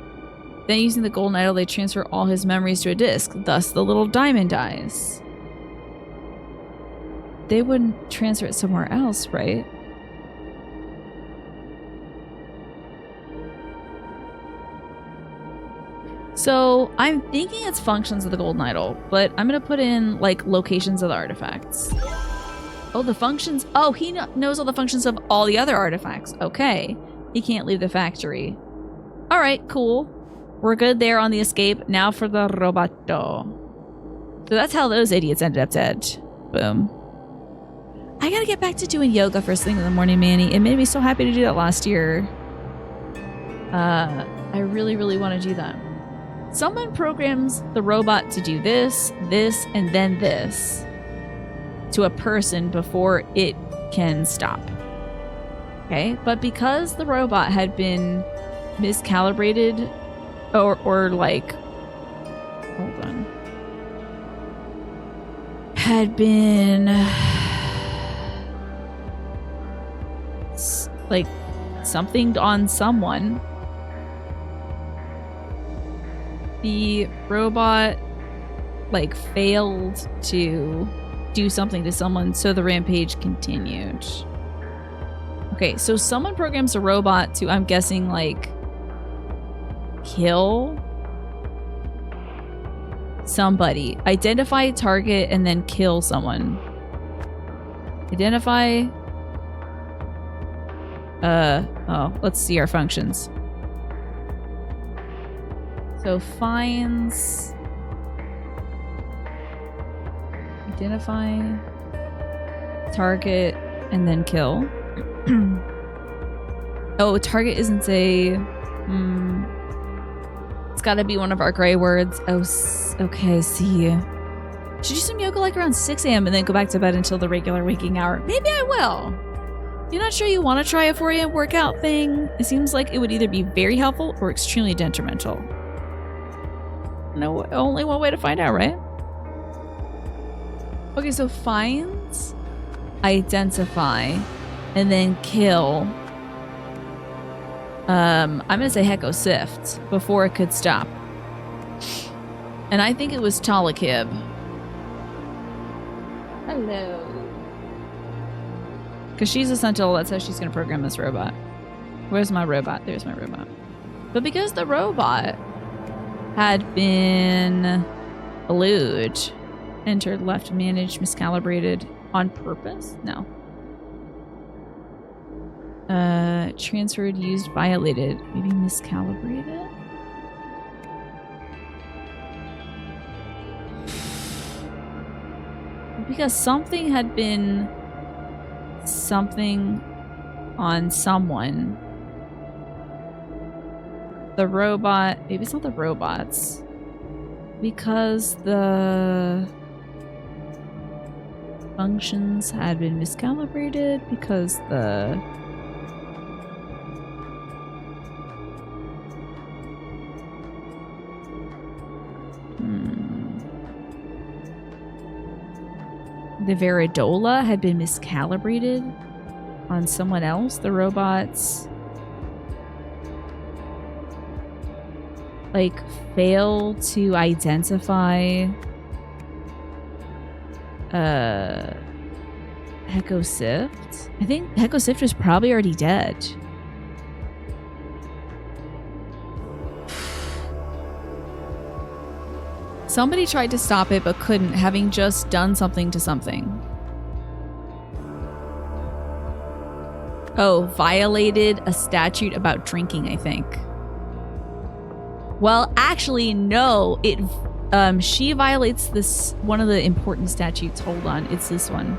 Then using the Golden Idol, they transfer all his memories to a disk. Thus, the little diamond dies. They wouldn't transfer it somewhere else, right? So, I'm thinking it's functions of the Golden Idol, but I'm going to put in, like, locations of the artifacts. Oh, the functions. Oh, he knows all the functions of all the other artifacts. Okay. He can't leave the factory. All right, cool. We're good there on the escape. Now for the roboto. So that's how those idiots ended up dead. Boom. I gotta get back to doing yoga first thing in the morning, Manny. It made me so happy to do that last year. I really, really want to do that. Someone programs the robot to do this, this, and then this to a person before it can stop. Okay, but because the robot had been miscalibrated or like, hold on, had been like something on someone, the robot like failed to do something to someone, so the rampage continued. Okay, so someone programs a robot to, I'm guessing, like, kill somebody. Identify a target and then kill someone. Identify. Oh, let's see our functions. So finds. Identify. Target and then kill. Oh, target isn't a. It's got to be one of our gray words. Oh, okay. See, should do some yoga like around 6 a.m. and then go back to bed until the regular waking hour. Maybe I will. You're not sure you want to try a 4 a.m. workout thing? It seems like it would either be very helpful or extremely detrimental. No, only one way to find out, right? Okay, so finds, identify, and then kill. I'm gonna say Hecko Sift before it could stop. And I think it was Talakib. Hello. Because she's a Sentinel, that's how she's gonna program this robot. Where's my robot? There's my robot. But because the robot had been elude, entered, left, managed, miscalibrated on purpose? No. Transferred, used, violated. Maybe miscalibrated? Because something had been something on someone. The robot, maybe it's not the robots. Because the functions had been miscalibrated, because the the Veridola had been miscalibrated on someone else. The robots like fail to identify Hecko Sift. I think Hecko Sift was probably already dead. Somebody tried to stop it but couldn't, having just done something to something. Oh, violated a statute about drinking, I think. Well, actually, no. She violates this one of the important statutes. Hold on, it's this one.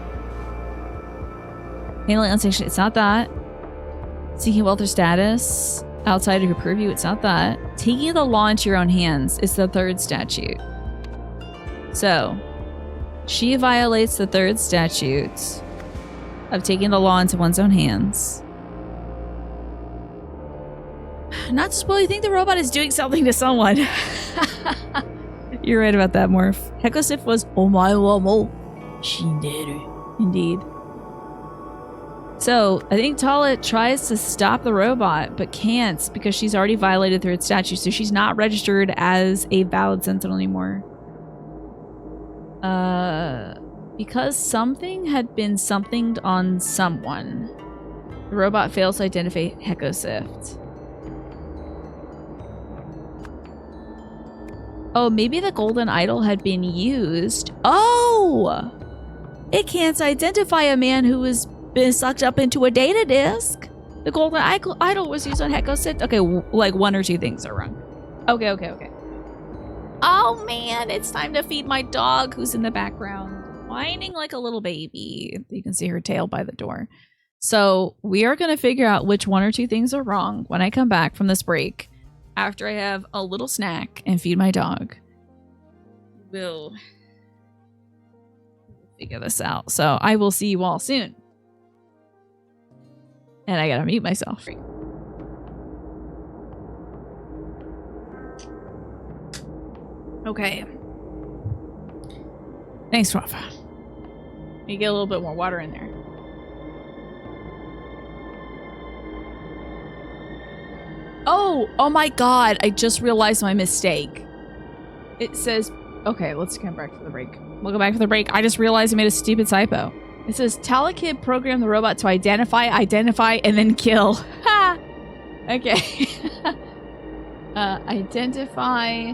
Handling unsanctioned. It's not that. Seeking wealth or status outside of your purview. It's not that. Taking the law into your own hands is the third statute. So, she violates the third statute of taking the law into one's own hands. Not to spoil, you think the robot is doing something to someone. You're right about that, Morph. Hecko Sift was omae shinderu. Indeed. So, I think Tala tries to stop the robot, but can't because she's already violated third statute, so she's not registered as a valid Sentinel anymore. Because something had been somethinged on someone. The robot fails to identify Hecko Sift. Oh, maybe the golden idol had been used. Oh! It can't identify a man who has been sucked up into a data disk. The golden idol was used on Hecko Sift. Okay, like one or two things are wrong. Okay. Oh man, it's time to feed my dog who's in the background, whining like a little baby. You can see her tail by the door. So we are going to figure out which one or two things are wrong when I come back from this break after I have a little snack and feed my dog. We'll figure this out. So I will see you all soon. And I gotta mute myself. Okay. Thanks, Rafa. You get a little bit more water in there. Oh my god, I just realized my mistake. It says, okay, let's come back for the break. We'll go back for the break. I just realized I made a stupid typo. It says, Talakid programmed the robot to identify, and then kill. Ha! Okay. Identify,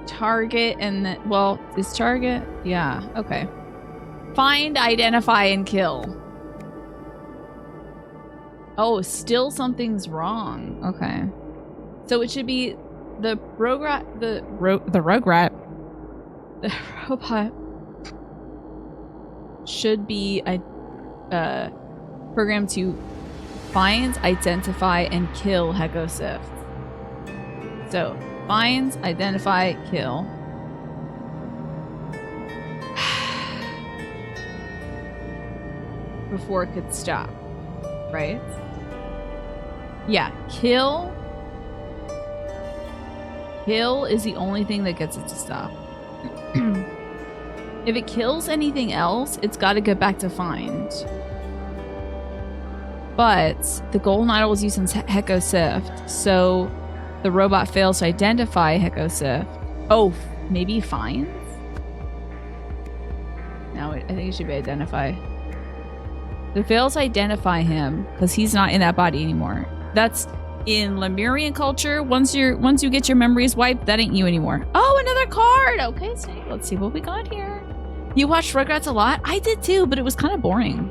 target, and then, well, is target? Yeah, okay. Find, identify, and kill. Oh, still something's wrong. Okay. So it should be the robot should be programmed to find, identify, and kill Hekosif. So, find, identify, kill. Before it could stop. Right? Yeah, kill. Kill is the only thing that gets it to stop. If it kills anything else, it's got to get back to find. But the golden idol was used on Hekosif, so the robot fails to identify Hekosif. Oh, maybe finds? No, I think it should be identify. It fails to identify him because he's not in that body anymore. That's in Lemurian culture. Once you get your memories wiped, that ain't you anymore. Oh, another card. Okay, Snake. Let's see what we got here. You watched Rugrats a lot? I did too, but it was kind of boring.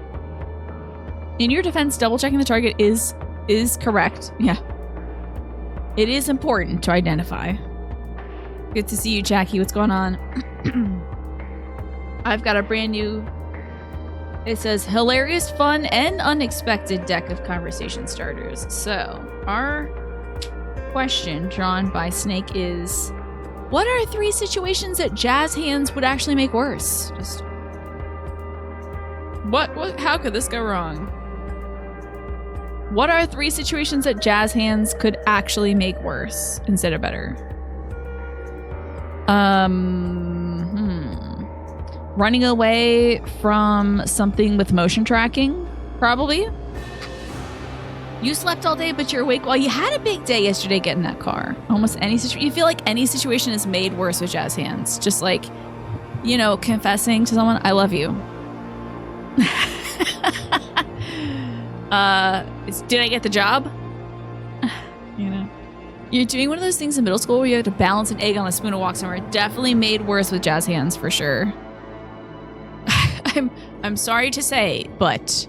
In your defense, double checking the target is correct. Yeah. It is important to identify. Good to see you, Jackie. What's going on? I've got a brand new, it says hilarious, fun, and unexpected deck of conversation starters. So our question drawn by Snake is, what are 3 situations that jazz hands would actually make worse? Just what how could this go wrong? What are 3 situations that jazz hands could actually make worse instead of better? Running away from something with motion tracking, probably. You slept all day, but you're awake. Well, you had a big day yesterday getting that car. Almost any situation. You feel like any situation is made worse with jazz hands. Just like, you know, confessing to someone, I love you. Did I get the job? You know. You're doing one of those things in middle school where you have to balance an egg on a spoon and walk somewhere. Definitely made worse with jazz hands, for sure. I'm sorry to say, but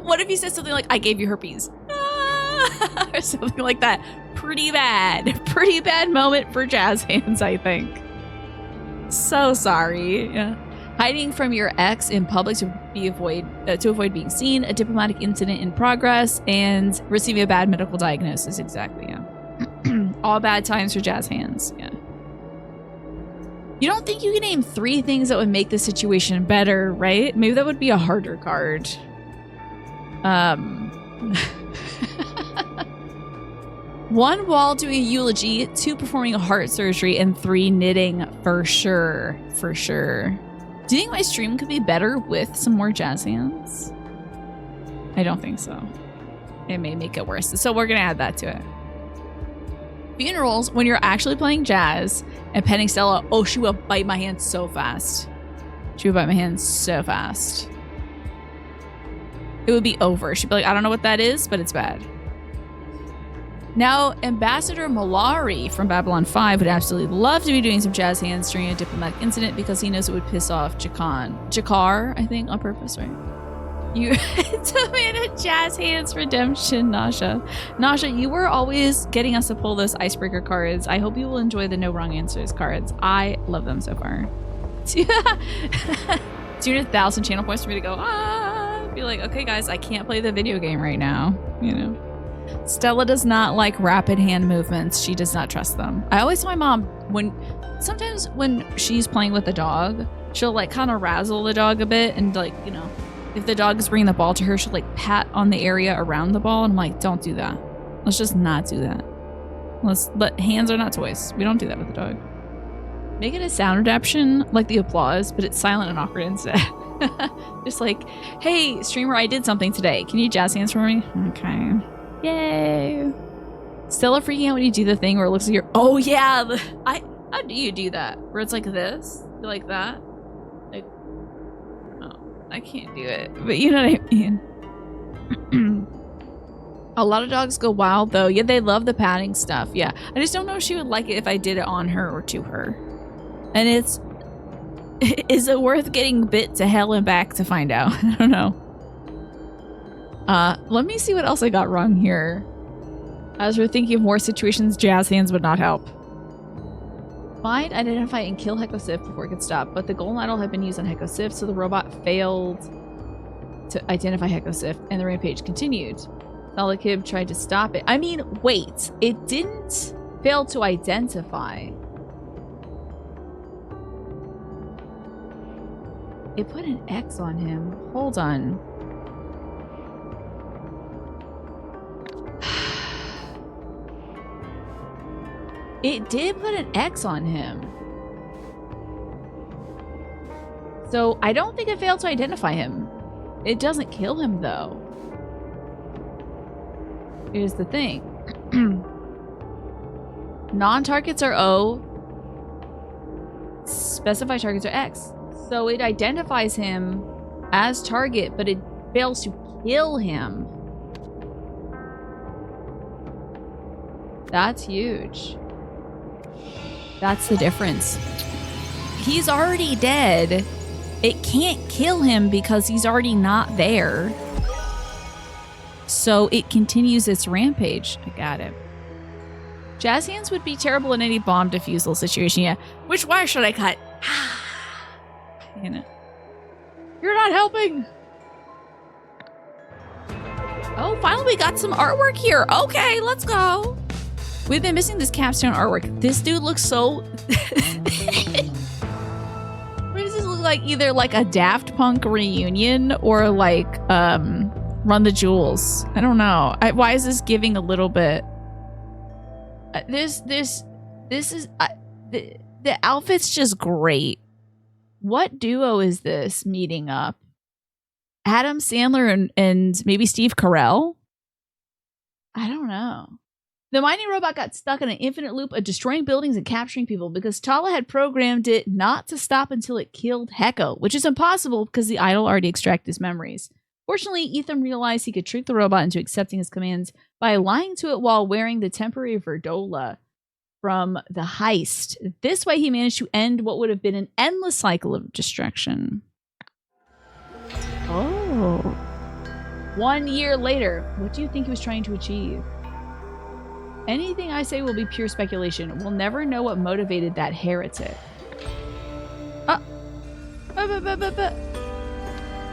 what if you said something like, I gave you herpes? Or something like that. Pretty bad moment for jazz hands, I think. So sorry. Yeah. Hiding from your ex in public to avoid being seen, a diplomatic incident in progress, and receiving a bad medical diagnosis. Exactly, yeah. All bad times for jazz hands, yeah. You don't think you can name 3 things that would make the situation better, right? Maybe that would be a harder card. 1 while doing a eulogy, 2 performing a heart surgery, and 3 knitting, for sure. For sure. Do you think my stream could be better with some more jazz hands? I don't think so. It may make it worse. So we're going to add that to it. Funerals, when you're actually playing jazz and petting Stella, oh, she will bite my hand so fast. She would bite my hand so fast. It would be over. She'd be like, I don't know what that is, but it's bad. Now, Ambassador Malari from Babylon 5 would absolutely love to be doing some jazz hands during a diplomatic incident because he knows it would piss off Jakar, I think, on purpose, right? You demanded jazz hands redemption, Nasha. Nasha, you were always getting us to pull those icebreaker cards. I hope you will enjoy the no wrong answers cards. I love them so far. soon 1,000 channel points for me to go, be like, okay guys, I can't play the video game right now, you know. Stella does not like rapid hand movements. She does not trust them. I always tell my mom, sometimes when she's playing with the dog, she'll like kind of razzle the dog a bit, and like, you know, if the dog is bringing the ball to her, she'll like pat on the area around the ball, and I'm like, don't do that. Let's just not do that. But hands are not toys. We don't do that with the dog. Make it a sound adaptation like the applause, but it's silent and awkward instead. Just like, hey, streamer, I did something today. Can you jazz hands for me? Okay. Yay. Stella freaking out when you do the thing where it looks like you're, oh yeah, how do you do that? Where it's like this? Like that? Like, oh, I can't do it. But you know what I mean? A lot of dogs go wild though. Yeah, they love the patting stuff. Yeah. I just don't know if she would like it if I did it on her or to her. And is it worth getting bit to hell and back to find out? I don't know. Let me see what else I got wrong here. As we're thinking of more situations, jazz hands would not help. Find, identify, and kill Hekosif before it could stop, but the golden idol had been used on Hekosif, so the robot failed to identify Hekosif, and the rampage continued. Salakib tried to stop it. I mean, wait, it didn't fail to identify. It put an X on him. Hold on. It did put an X on him. So I don't think it failed to identify him. It doesn't kill him though. Here's the thing. Non-targets are O. Specified targets are X. So it identifies him as target, but it fails to kill him. That's huge. That's the difference. He's already dead. It can't kill him because he's already not there. So it continues its rampage. I got it. Jazz hands would be terrible in any bomb defusal situation. Yeah. Which wire should I cut? You know. You're not helping. Oh, finally we got some artwork here. Okay, let's go. We've been missing this capstone artwork. This dude looks so... What does this look like? Either like a Daft Punk reunion or like Run the Jewels. I don't know. Why is this giving a little bit? This is... the outfit's just great. What duo is this meeting up? Adam Sandler and maybe Steve Carell? I don't know. The mining robot got stuck in an infinite loop of destroying buildings and capturing people because Tala had programmed it not to stop until it killed Heko, which is impossible because the idol already extracted his memories. Fortunately, Ethan realized he could trick the robot into accepting his commands by lying to it while wearing the temporary Verdola from the heist. This way, he managed to end what would have been an endless cycle of destruction. Oh. 1 year later, what do you think he was trying to achieve? Anything I say will be pure speculation. We'll never know what motivated that heretic.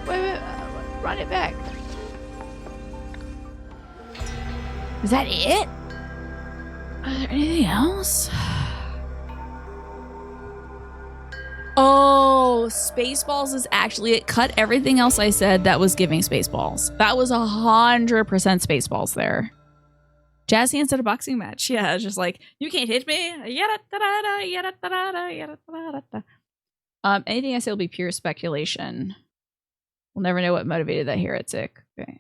Wait, run it back. Is that it? Is there anything else? Oh, Spaceballs is actually it. Cut everything else I said that was giving Spaceballs. That was 100% Spaceballs there. Jazz hands at a boxing match. Yeah, it's just like, you can't hit me. Anything I say will be pure speculation. We'll never know what motivated that heretic. Okay.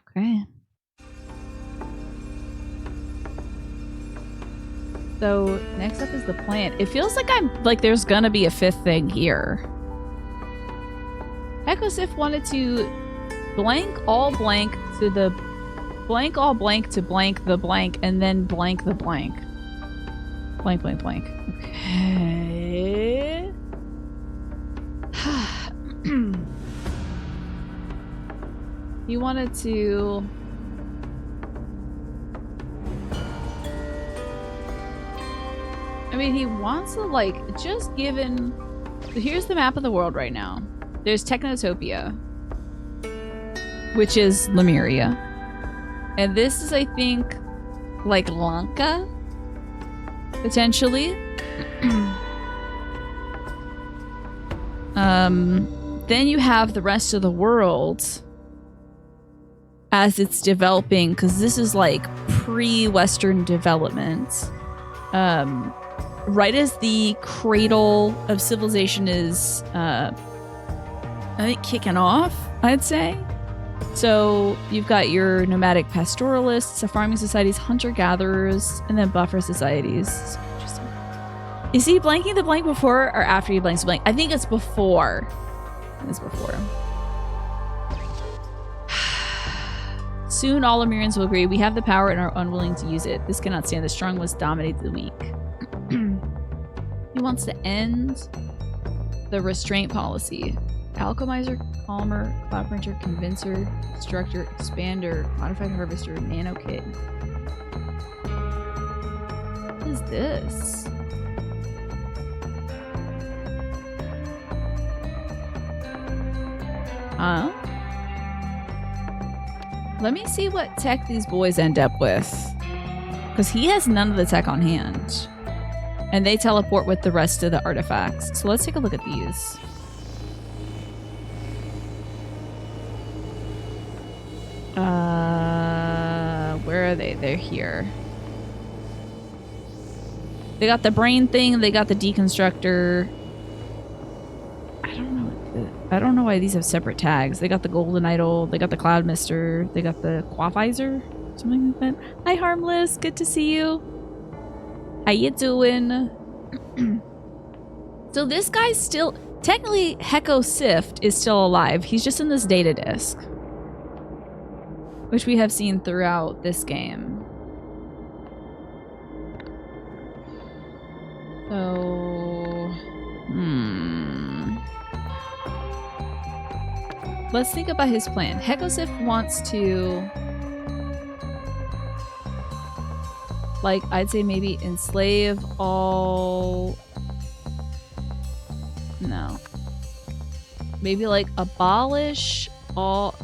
Okay. So next up is the plant. It feels like there's gonna be a fifth thing here. Hekosif wanted to blank all blank to the blank all blank to blank the blank and then blank the blank. Blank, blank, blank. Okay. He wanted to... I mean, he wants to, like, just given So here's the map of the world right now. There's Technotopia, which is Lemuria. And this is, I think, like Lanka, potentially. Then you have the rest of the world as it's developing, because this is like pre-Western development. Right as the cradle of civilization is, I think, kicking off, I'd say. So you've got your nomadic pastoralists, farming societies, hunter-gatherers, and then buffer societies. So interesting. Is he blanking the blank before or after he blanks the blank? I think it's before. It's before. Soon all Lemurians will agree we have the power and are unwilling to use it. This cannot stand. The strong must dominate the weak. He wants to end the restraint policy. Alchemizer, Calmer, Cloud Printer, Convincer, Destructor, Expander, Modified Harvester, Nano Kit. What is this? Let me see what tech these boys end up with. Because he has none of the tech on hand. And they teleport with the rest of the artifacts. So let's take a look at these. Where are they? They're here. They got the brain thing. They got the deconstructor. I don't know why these have separate tags. They got the golden idol. They got the cloud mister. They got the quafizer. Something like that. Hi, Harmless. Good to see you. How you doing? So this guy's still... Technically, Heko Sift is still alive. He's just in this data disk. Which we have seen throughout this game. So... Let's think about his plan. Hekosif wants to... Like, I'd say maybe enslave all... No. Maybe, like, abolish all...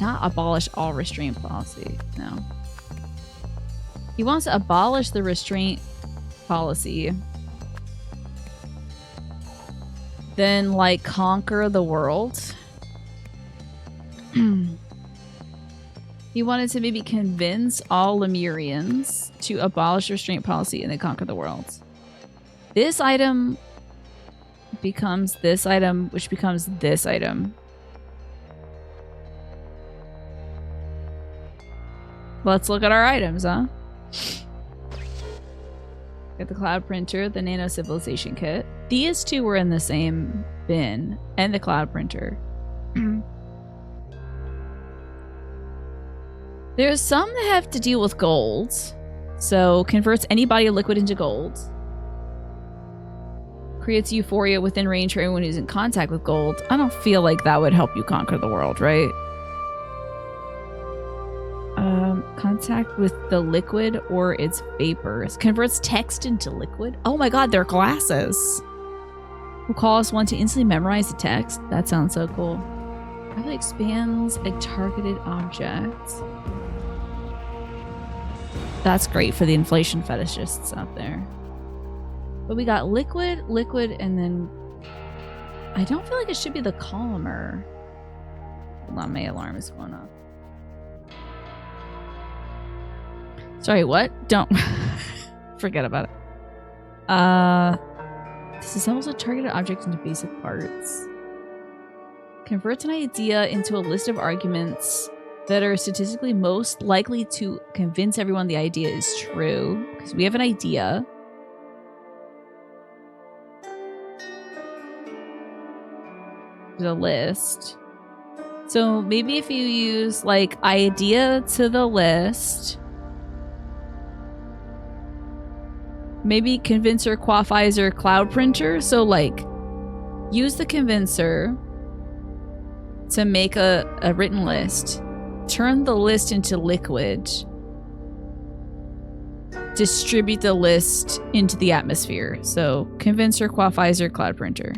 Not abolish all restraint policy. No. He wants to abolish the restraint policy. Then, like, conquer the world. He wanted to maybe convince all Lemurians to abolish restraint policy and then conquer the world. This item becomes this item, which becomes this item. Let's look at our items, huh? Get the cloud printer, the nano civilization kit. These two were in the same bin, and the cloud printer. There's some that have to deal with gold. So, converts any body of liquid into gold. Creates euphoria within range for anyone who's in contact with gold. I don't feel like that would help you conquer the world, right? Contact with the liquid or its vapors. Converts text into liquid. Oh my god, they're glasses. Will cause one to instantly memorize the text. That sounds so cool. Probably expands a targeted object. That's great for the inflation fetishists out there. But we got liquid, and then... I don't feel like it should be the Calmer. Hold on, my alarm is going off. Sorry, what? Don't... Forget about it. This assembles a targeted object into basic parts. Converts an idea into a list of arguments that are statistically most likely to convince everyone the idea is true. Because we have an idea. There's a list. So maybe if you use like idea to the list... Maybe convincer, quafizer, cloud printer. So like use the convincer to make a written list. Turn the list into liquid. Distribute the list into the atmosphere. So convincer, quafizer, cloud printer.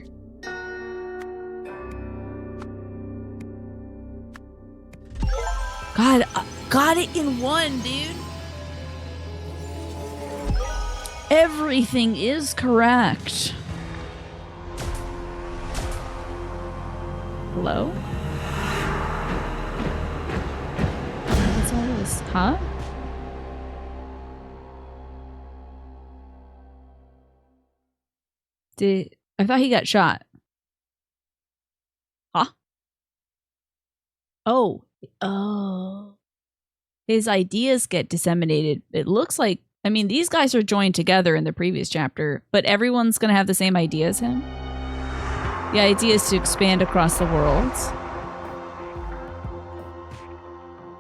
God, got it in one, dude. Everything is correct. Hello? What's all this? Huh? I thought he got shot. Huh? Oh. Oh. His ideas get disseminated. It looks like, I mean, these guys are joined together in the previous chapter, but everyone's going to have the same idea as him. The idea is to expand across the world.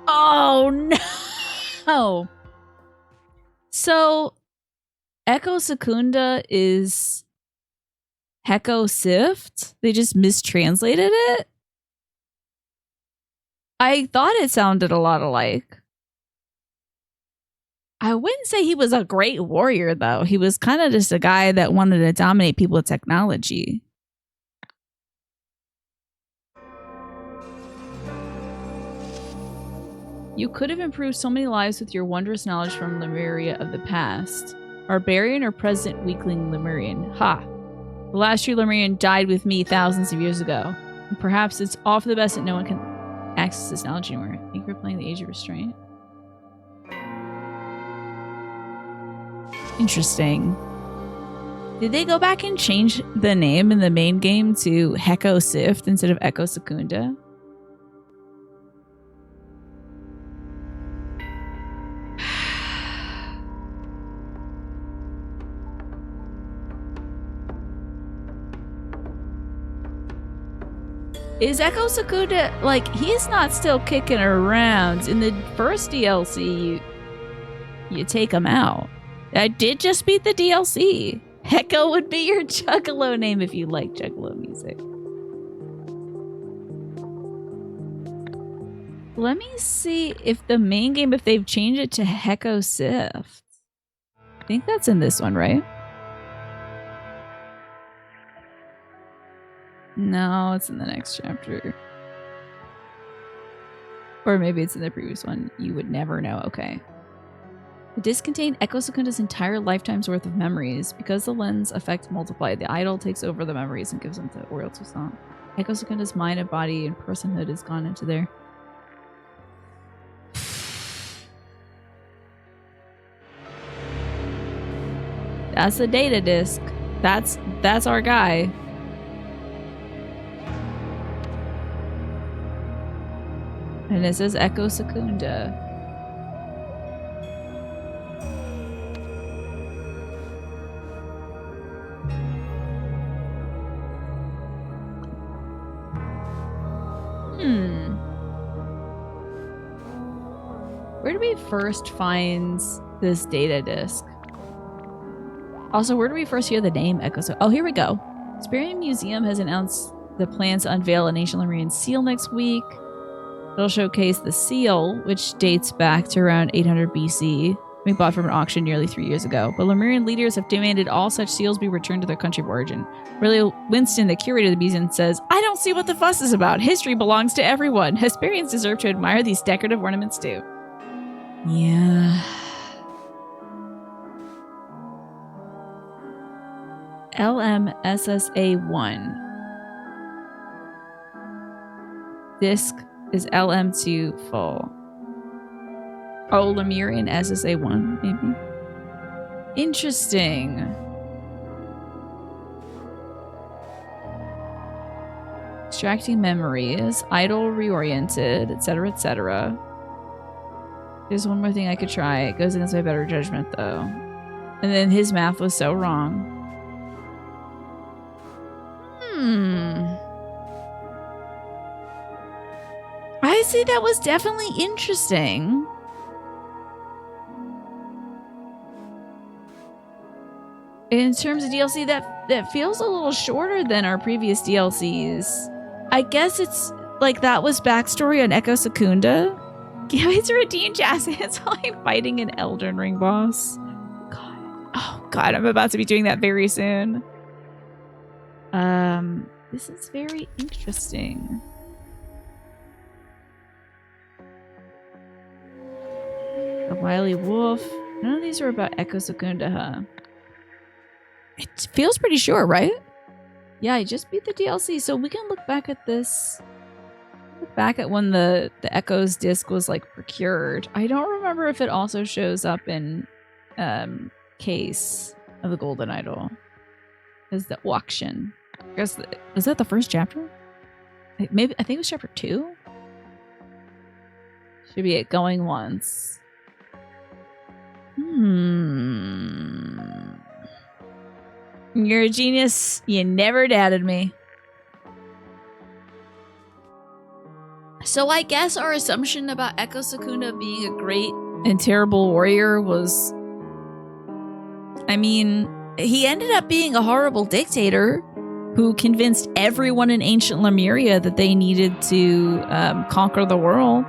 Oh, no. So, Echo Secunda is Heko Sift? They just mistranslated it? I thought it sounded a lot alike. I wouldn't say he was a great warrior, though. He was kind of just a guy that wanted to dominate people with technology. You could have improved so many lives with your wondrous knowledge from Lemuria of the past. Barbarian or present weakling Lemurian? Ha! The last true Lemurian died with me thousands of years ago. And perhaps it's all for the best that no one can access this knowledge anymore. I think we're playing the Age of Restraint. Interesting. Did they go back and change the name in the main game to Heko Sift instead of Echo Secunda? Is Echo Secunda, like, he's not still kicking around. In the first DLC, you take him out. I did just beat the DLC. Heko would be your Juggalo name if you like Juggalo music. Let me see if the main game, if they've changed it to Heko Sift. I think that's in this one, right? No, it's in the next chapter. Or maybe it's in the previous one. You would never know. Okay. The disc contained Echo Secunda's entire lifetime's worth of memories. Because the lens effect multiplied, the idol takes over the memories and gives them to royalty song. Echo Secunda's mind and body and personhood has gone into there. That's the data disc. That's our guy. And it says Echo Secunda. Where do we first find this data disc? Also, where do we first hear the name Echo Secunda? Oh, here we go. Sparian Museum has announced the plans to unveil an ancient Lemurian seal next week. It'll showcase the seal, which dates back to around 800 BC. We bought from an auction nearly 3 years ago. But Lemurian leaders have demanded all such seals be returned to their country of origin. Riley Winston, the curator of the museum, says, I don't see what the fuss is about. History belongs to everyone. Hesperians deserve to admire these decorative ornaments too. Yeah. LMSSA1. Disc is LM2 full. Oh, Lemurian SSA1, maybe. Interesting. Extracting memories, idle reoriented, etc., etc. There's one more thing I could try. It goes against my better judgment, though. And then his math was so wrong. I see, that was definitely interesting. In terms of DLC, that feels a little shorter than our previous DLCs. I guess it's like that was backstory on Echo Secunda. Yeah, it's Radine Jazz. It's like fighting an Elden Ring boss. God. Oh God, I'm about to be doing that very soon. This is very interesting. Wily Wolf. None of these are about Echo Secunda, huh? It feels pretty short, right? Yeah, I just beat the DLC, so we can look back at this. Look back at when the Echoes disc was like procured. I don't remember if it also shows up in Case of the Golden Idol. Is the auction? I guess was that the first chapter? Maybe I think it was chapter 2. Should be it going once. You're a genius. You never doubted me. So I guess our assumption about Echo Secunda being a great and terrible warrior was... I mean, he ended up being a horrible dictator who convinced everyone in ancient Lemuria that they needed to conquer the world.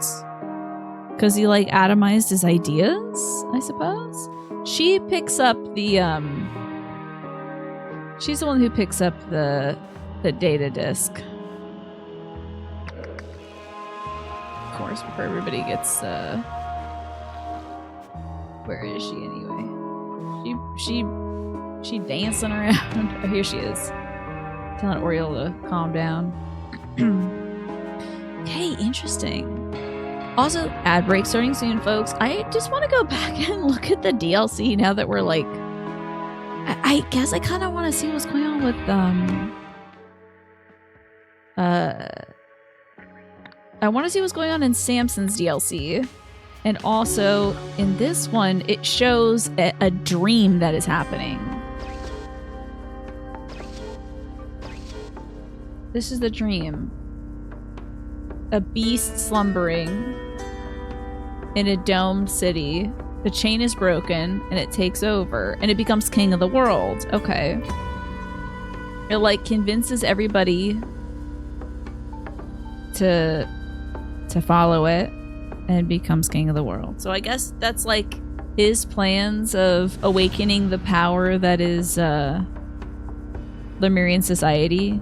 Because he, like, atomized his ideas, I suppose? She picks up the, she's the one who picks up the data disk. Of course, before everybody gets, where is she anyway? She dancing around. Oh, here she is. Telling Oriole to calm down. Okay, interesting. Also, ad break starting soon, folks. I just want to go back and look at the DLC now that we're like... I guess I kind of want to see what's going on with, I want to see what's going on in Samson's DLC. And also, in this one, it shows a dream that is happening. This is the dream. A beast slumbering in a domed city. The chain is broken and it takes over and it becomes king of the world. Okay. It like convinces everybody to follow it and becomes king of the world. So I guess that's like his plans of awakening the power that is Lemurian society.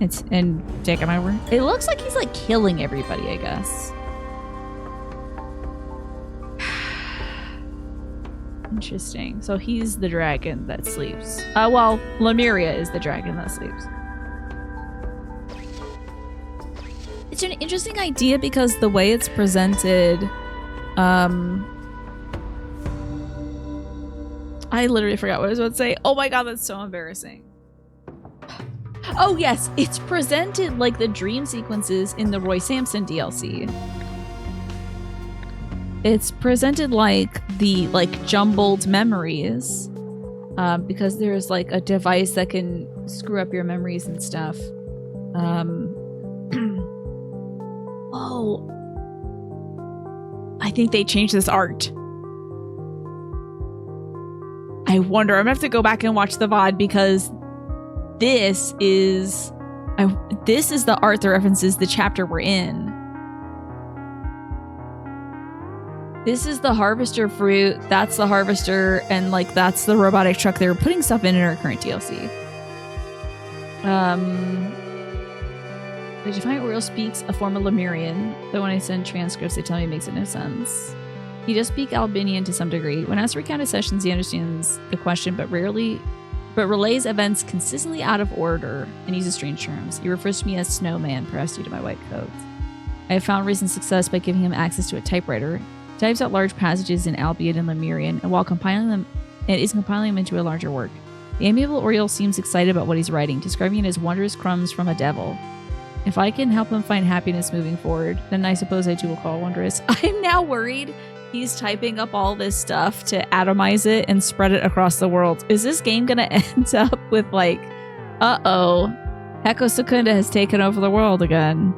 And taking over. It looks like he's like killing everybody, I guess. Interesting. So he's the dragon that sleeps. Well, Lemuria is the dragon that sleeps. It's an interesting idea because the way it's presented, I literally forgot what I was about to say. Oh my god, that's so embarrassing. Oh yes, it's presented like the dream sequences in the Roy Sampson DLC. It's presented like the jumbled memories, because there's like a device that can screw up your memories and stuff. Oh, I think they changed this art. I wonder. I'm gonna have to go back and watch the VOD because this is the art that references the chapter we're in. This is the harvester fruit. That's the harvester, and like that's the robotic truck they were putting stuff in our current DLC. Did you find Oriole speaks a form of Lemurian? Though when I send transcripts, they tell me it makes no sense. He does speak Albanian to some degree. When asked to recount his sessions, he understands the question, but relays events consistently out of order and uses strange terms. He refers to me as Snowman, perhaps due to my white coat. I have found recent success by giving him access to a typewriter. He types out large passages in Albion and Lemurian, and while compiling them into a larger work. The amiable Oriole seems excited about what he's writing, describing it as wondrous crumbs from a devil. If I can help him find happiness moving forward, then I suppose I too will call it wondrous. I'm now worried he's typing up all this stuff to atomize it and spread it across the world. Is this game gonna end up with like, uh-oh, Echo Secunda has taken over the world again?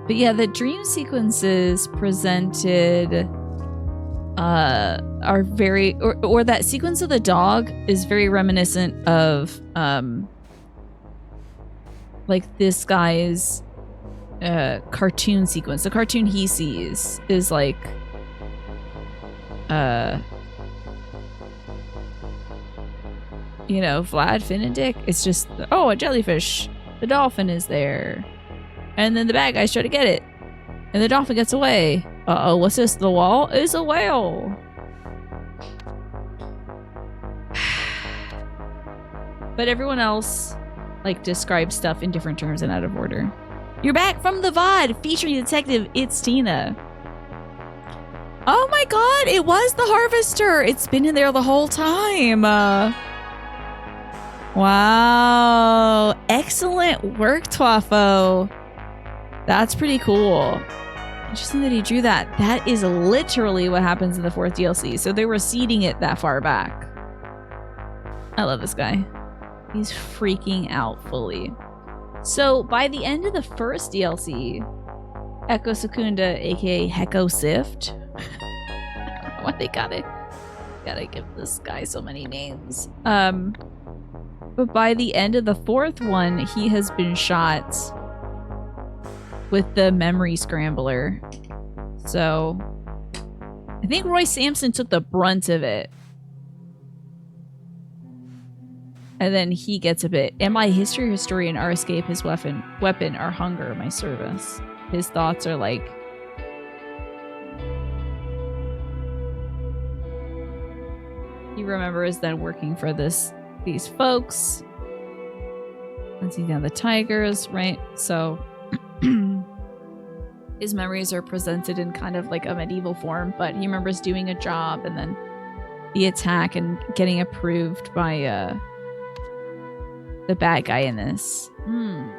But yeah, the dream sequences presented are very, or that sequence of the dog is very reminiscent of like this guy's cartoon sequence. The cartoon he sees is like you know, Vlad, Finn, and Dick. It's just, oh, a jellyfish. The dolphin is there. And then the bad guys try to get it. And the dolphin gets away. Uh-oh, what's this? The wall is a whale. But everyone else, like, describes stuff in different terms and out of order. You're back from the VOD featuring Detective It's Tina. Oh my god, it was the Harvester. It's been in there the whole time. Wow. Excellent work, Twafo. That's pretty cool. Interesting that he drew that. That is literally what happens in the 4th DLC. So they were seeding it that far back. I love this guy. He's freaking out fully. So by the end of the 1st DLC, Echo Secunda, aka Heko Sift. Why they gotta give this guy so many names. But by the end of the 4th one, he has been shot with the memory scrambler. So I think Roy Sampson took the brunt of it. And then he gets a bit. Am I history historian? Our escape, his weapon, our hunger, my service. His thoughts are like, he remembers then working for these folks. Let's see now the tigers, right? So his memories are presented in kind of like a medieval form, but he remembers doing a job and then the attack and getting approved by the bad guy in this. And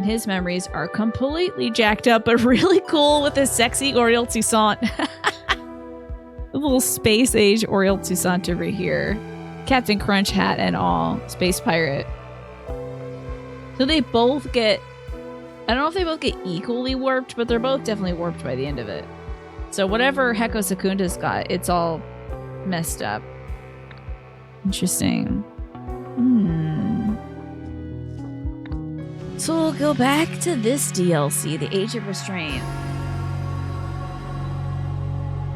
his memories are completely jacked up, but really cool with his sexy Oriole Toussaint. A little space age Oriole Toussaint over here. Captain Crunch hat and all. Space pirate. So they both get... I don't know if they both get equally warped, but they're both definitely warped by the end of it. So whatever Heko Secunda's got, it's all messed up. Interesting. So we'll go back to this DLC, The Age of Restraint.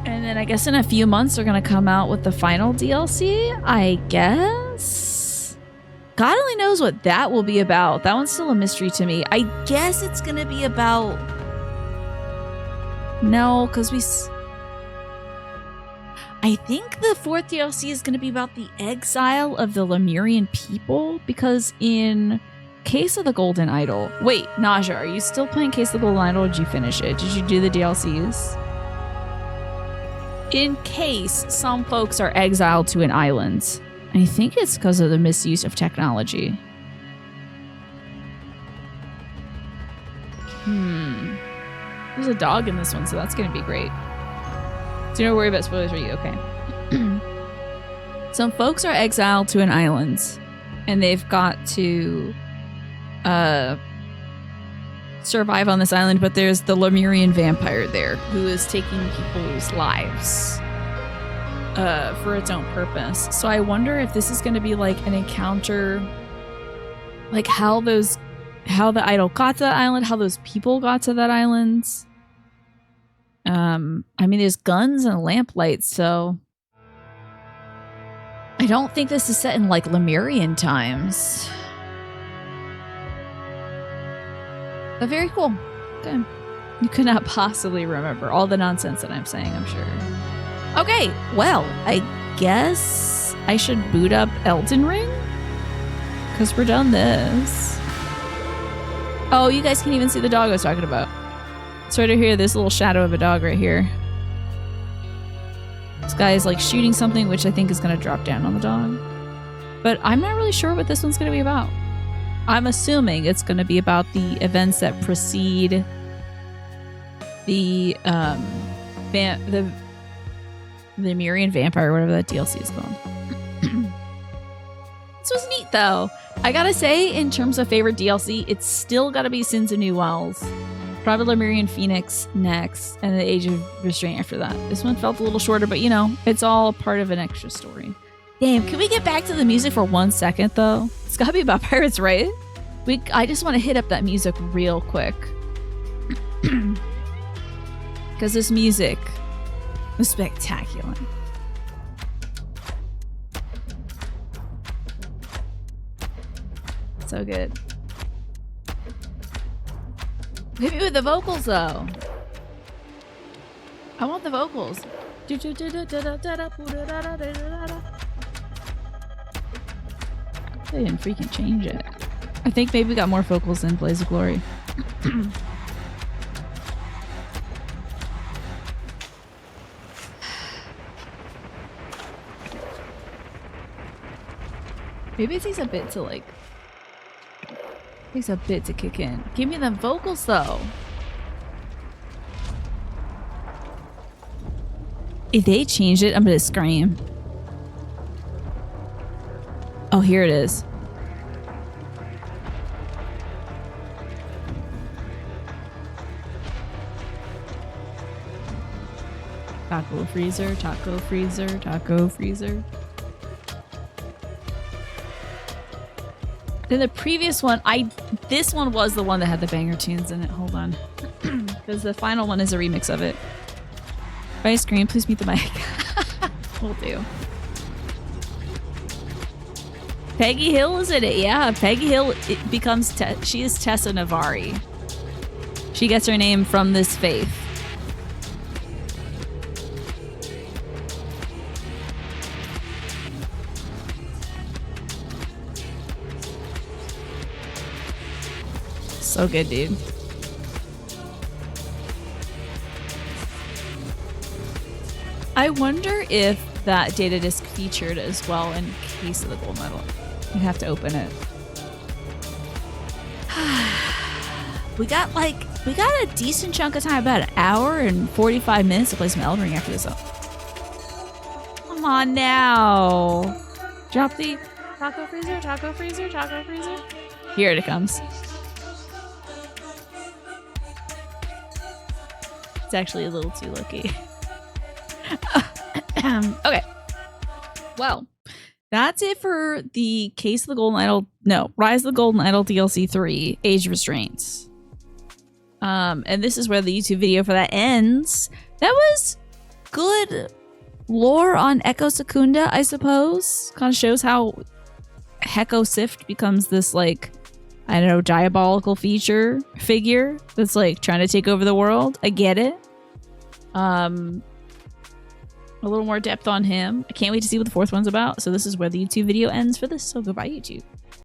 And then I guess in a few months they're going to come out with the final DLC, I guess? God only knows what that will be about. That one's still a mystery to me. I guess it's going to be about... No, because I think the 4th DLC is going to be about the exile of the Lemurian people, because in Case of the Golden Idol... Wait, Naja, are you still playing Case of the Golden Idol, or did you finish it? Did you do the DLCs? In Case, some folks are exiled to an island. I think it's because of the misuse of technology. There's a dog in this one, so that's going to be great. So don't worry about spoilers, are you? Okay. Some folks are exiled to an island, and they've got to survive on this island, but there's the Lemurian vampire there who is taking people's lives for its own purpose. So I wonder if this is going to be like an encounter, like how the idol got to that island, how those people got to that island. I mean, there's guns and lamplights, so I don't think this is set in like Lemurian times. But very cool. Okay. You could not possibly remember all the nonsense that I'm saying, I'm sure. Okay, well, I guess I should boot up Elden Ring? Because we're done this. Oh, you guys can even see the dog I was talking about. It's right over here, this little shadow of a dog right here. This guy is like shooting something, which I think is going to drop down on the dog. But I'm not really sure what this one's going to be about. I'm assuming it's going to be about the events that precede the Lemurian vampire, whatever that DLC is called. This was neat, though. I gotta say, in terms of favorite DLC, it's still gotta be Sins of New Wells, probably Lemurian Phoenix next, and The Age of Restraint after that. This one felt a little shorter, but you know, it's all part of an extra story. Damn, can we get back to the music for 1 second, though? It's gotta be about pirates, right? I just want to hit up that music real quick. Because this music was spectacular. So good. Hit me with the vocals, though. I want the vocals. They didn't freaking change it. I think maybe we got more vocals than Blaze of Glory. Maybe it takes a bit to like... takes a bit to kick in. Give me the vocals though. If they change it, I'm gonna scream. Oh, here it is. Taco freezer, taco freezer, taco freezer. Then the previous one, this one was the one that had the banger tunes in it. Hold on. Because the final one is a remix of it. If I scream, please mute the mic. Will do. Peggy Hill is in it, yeah. Peggy Hill becomes, she is Tessa Navari. She gets her name from this faith. So good, dude. I wonder if that data disc featured as well in case of the gold medal. You'd have to open it. We got a decent chunk of time, about an hour and 45 minutes to play some Elden Ring after this. Come on now. Drop the taco freezer, taco freezer, taco freezer. Here it comes. It's actually a little too lucky. Okay. Well, that's it for the Case of the Golden Idol. No, Rise of the Golden Idol DLC 3, Age of Restraints. And this is where the YouTube video for that ends. That was good lore on Echo Secunda, I suppose. Kind of shows how Heko Sift becomes this, like, I don't know, diabolical figure that's like trying to take over the world. I get it. A little more depth on him. I can't wait to see what the fourth one's about. So this is where the YouTube video ends for this. So goodbye, YouTube.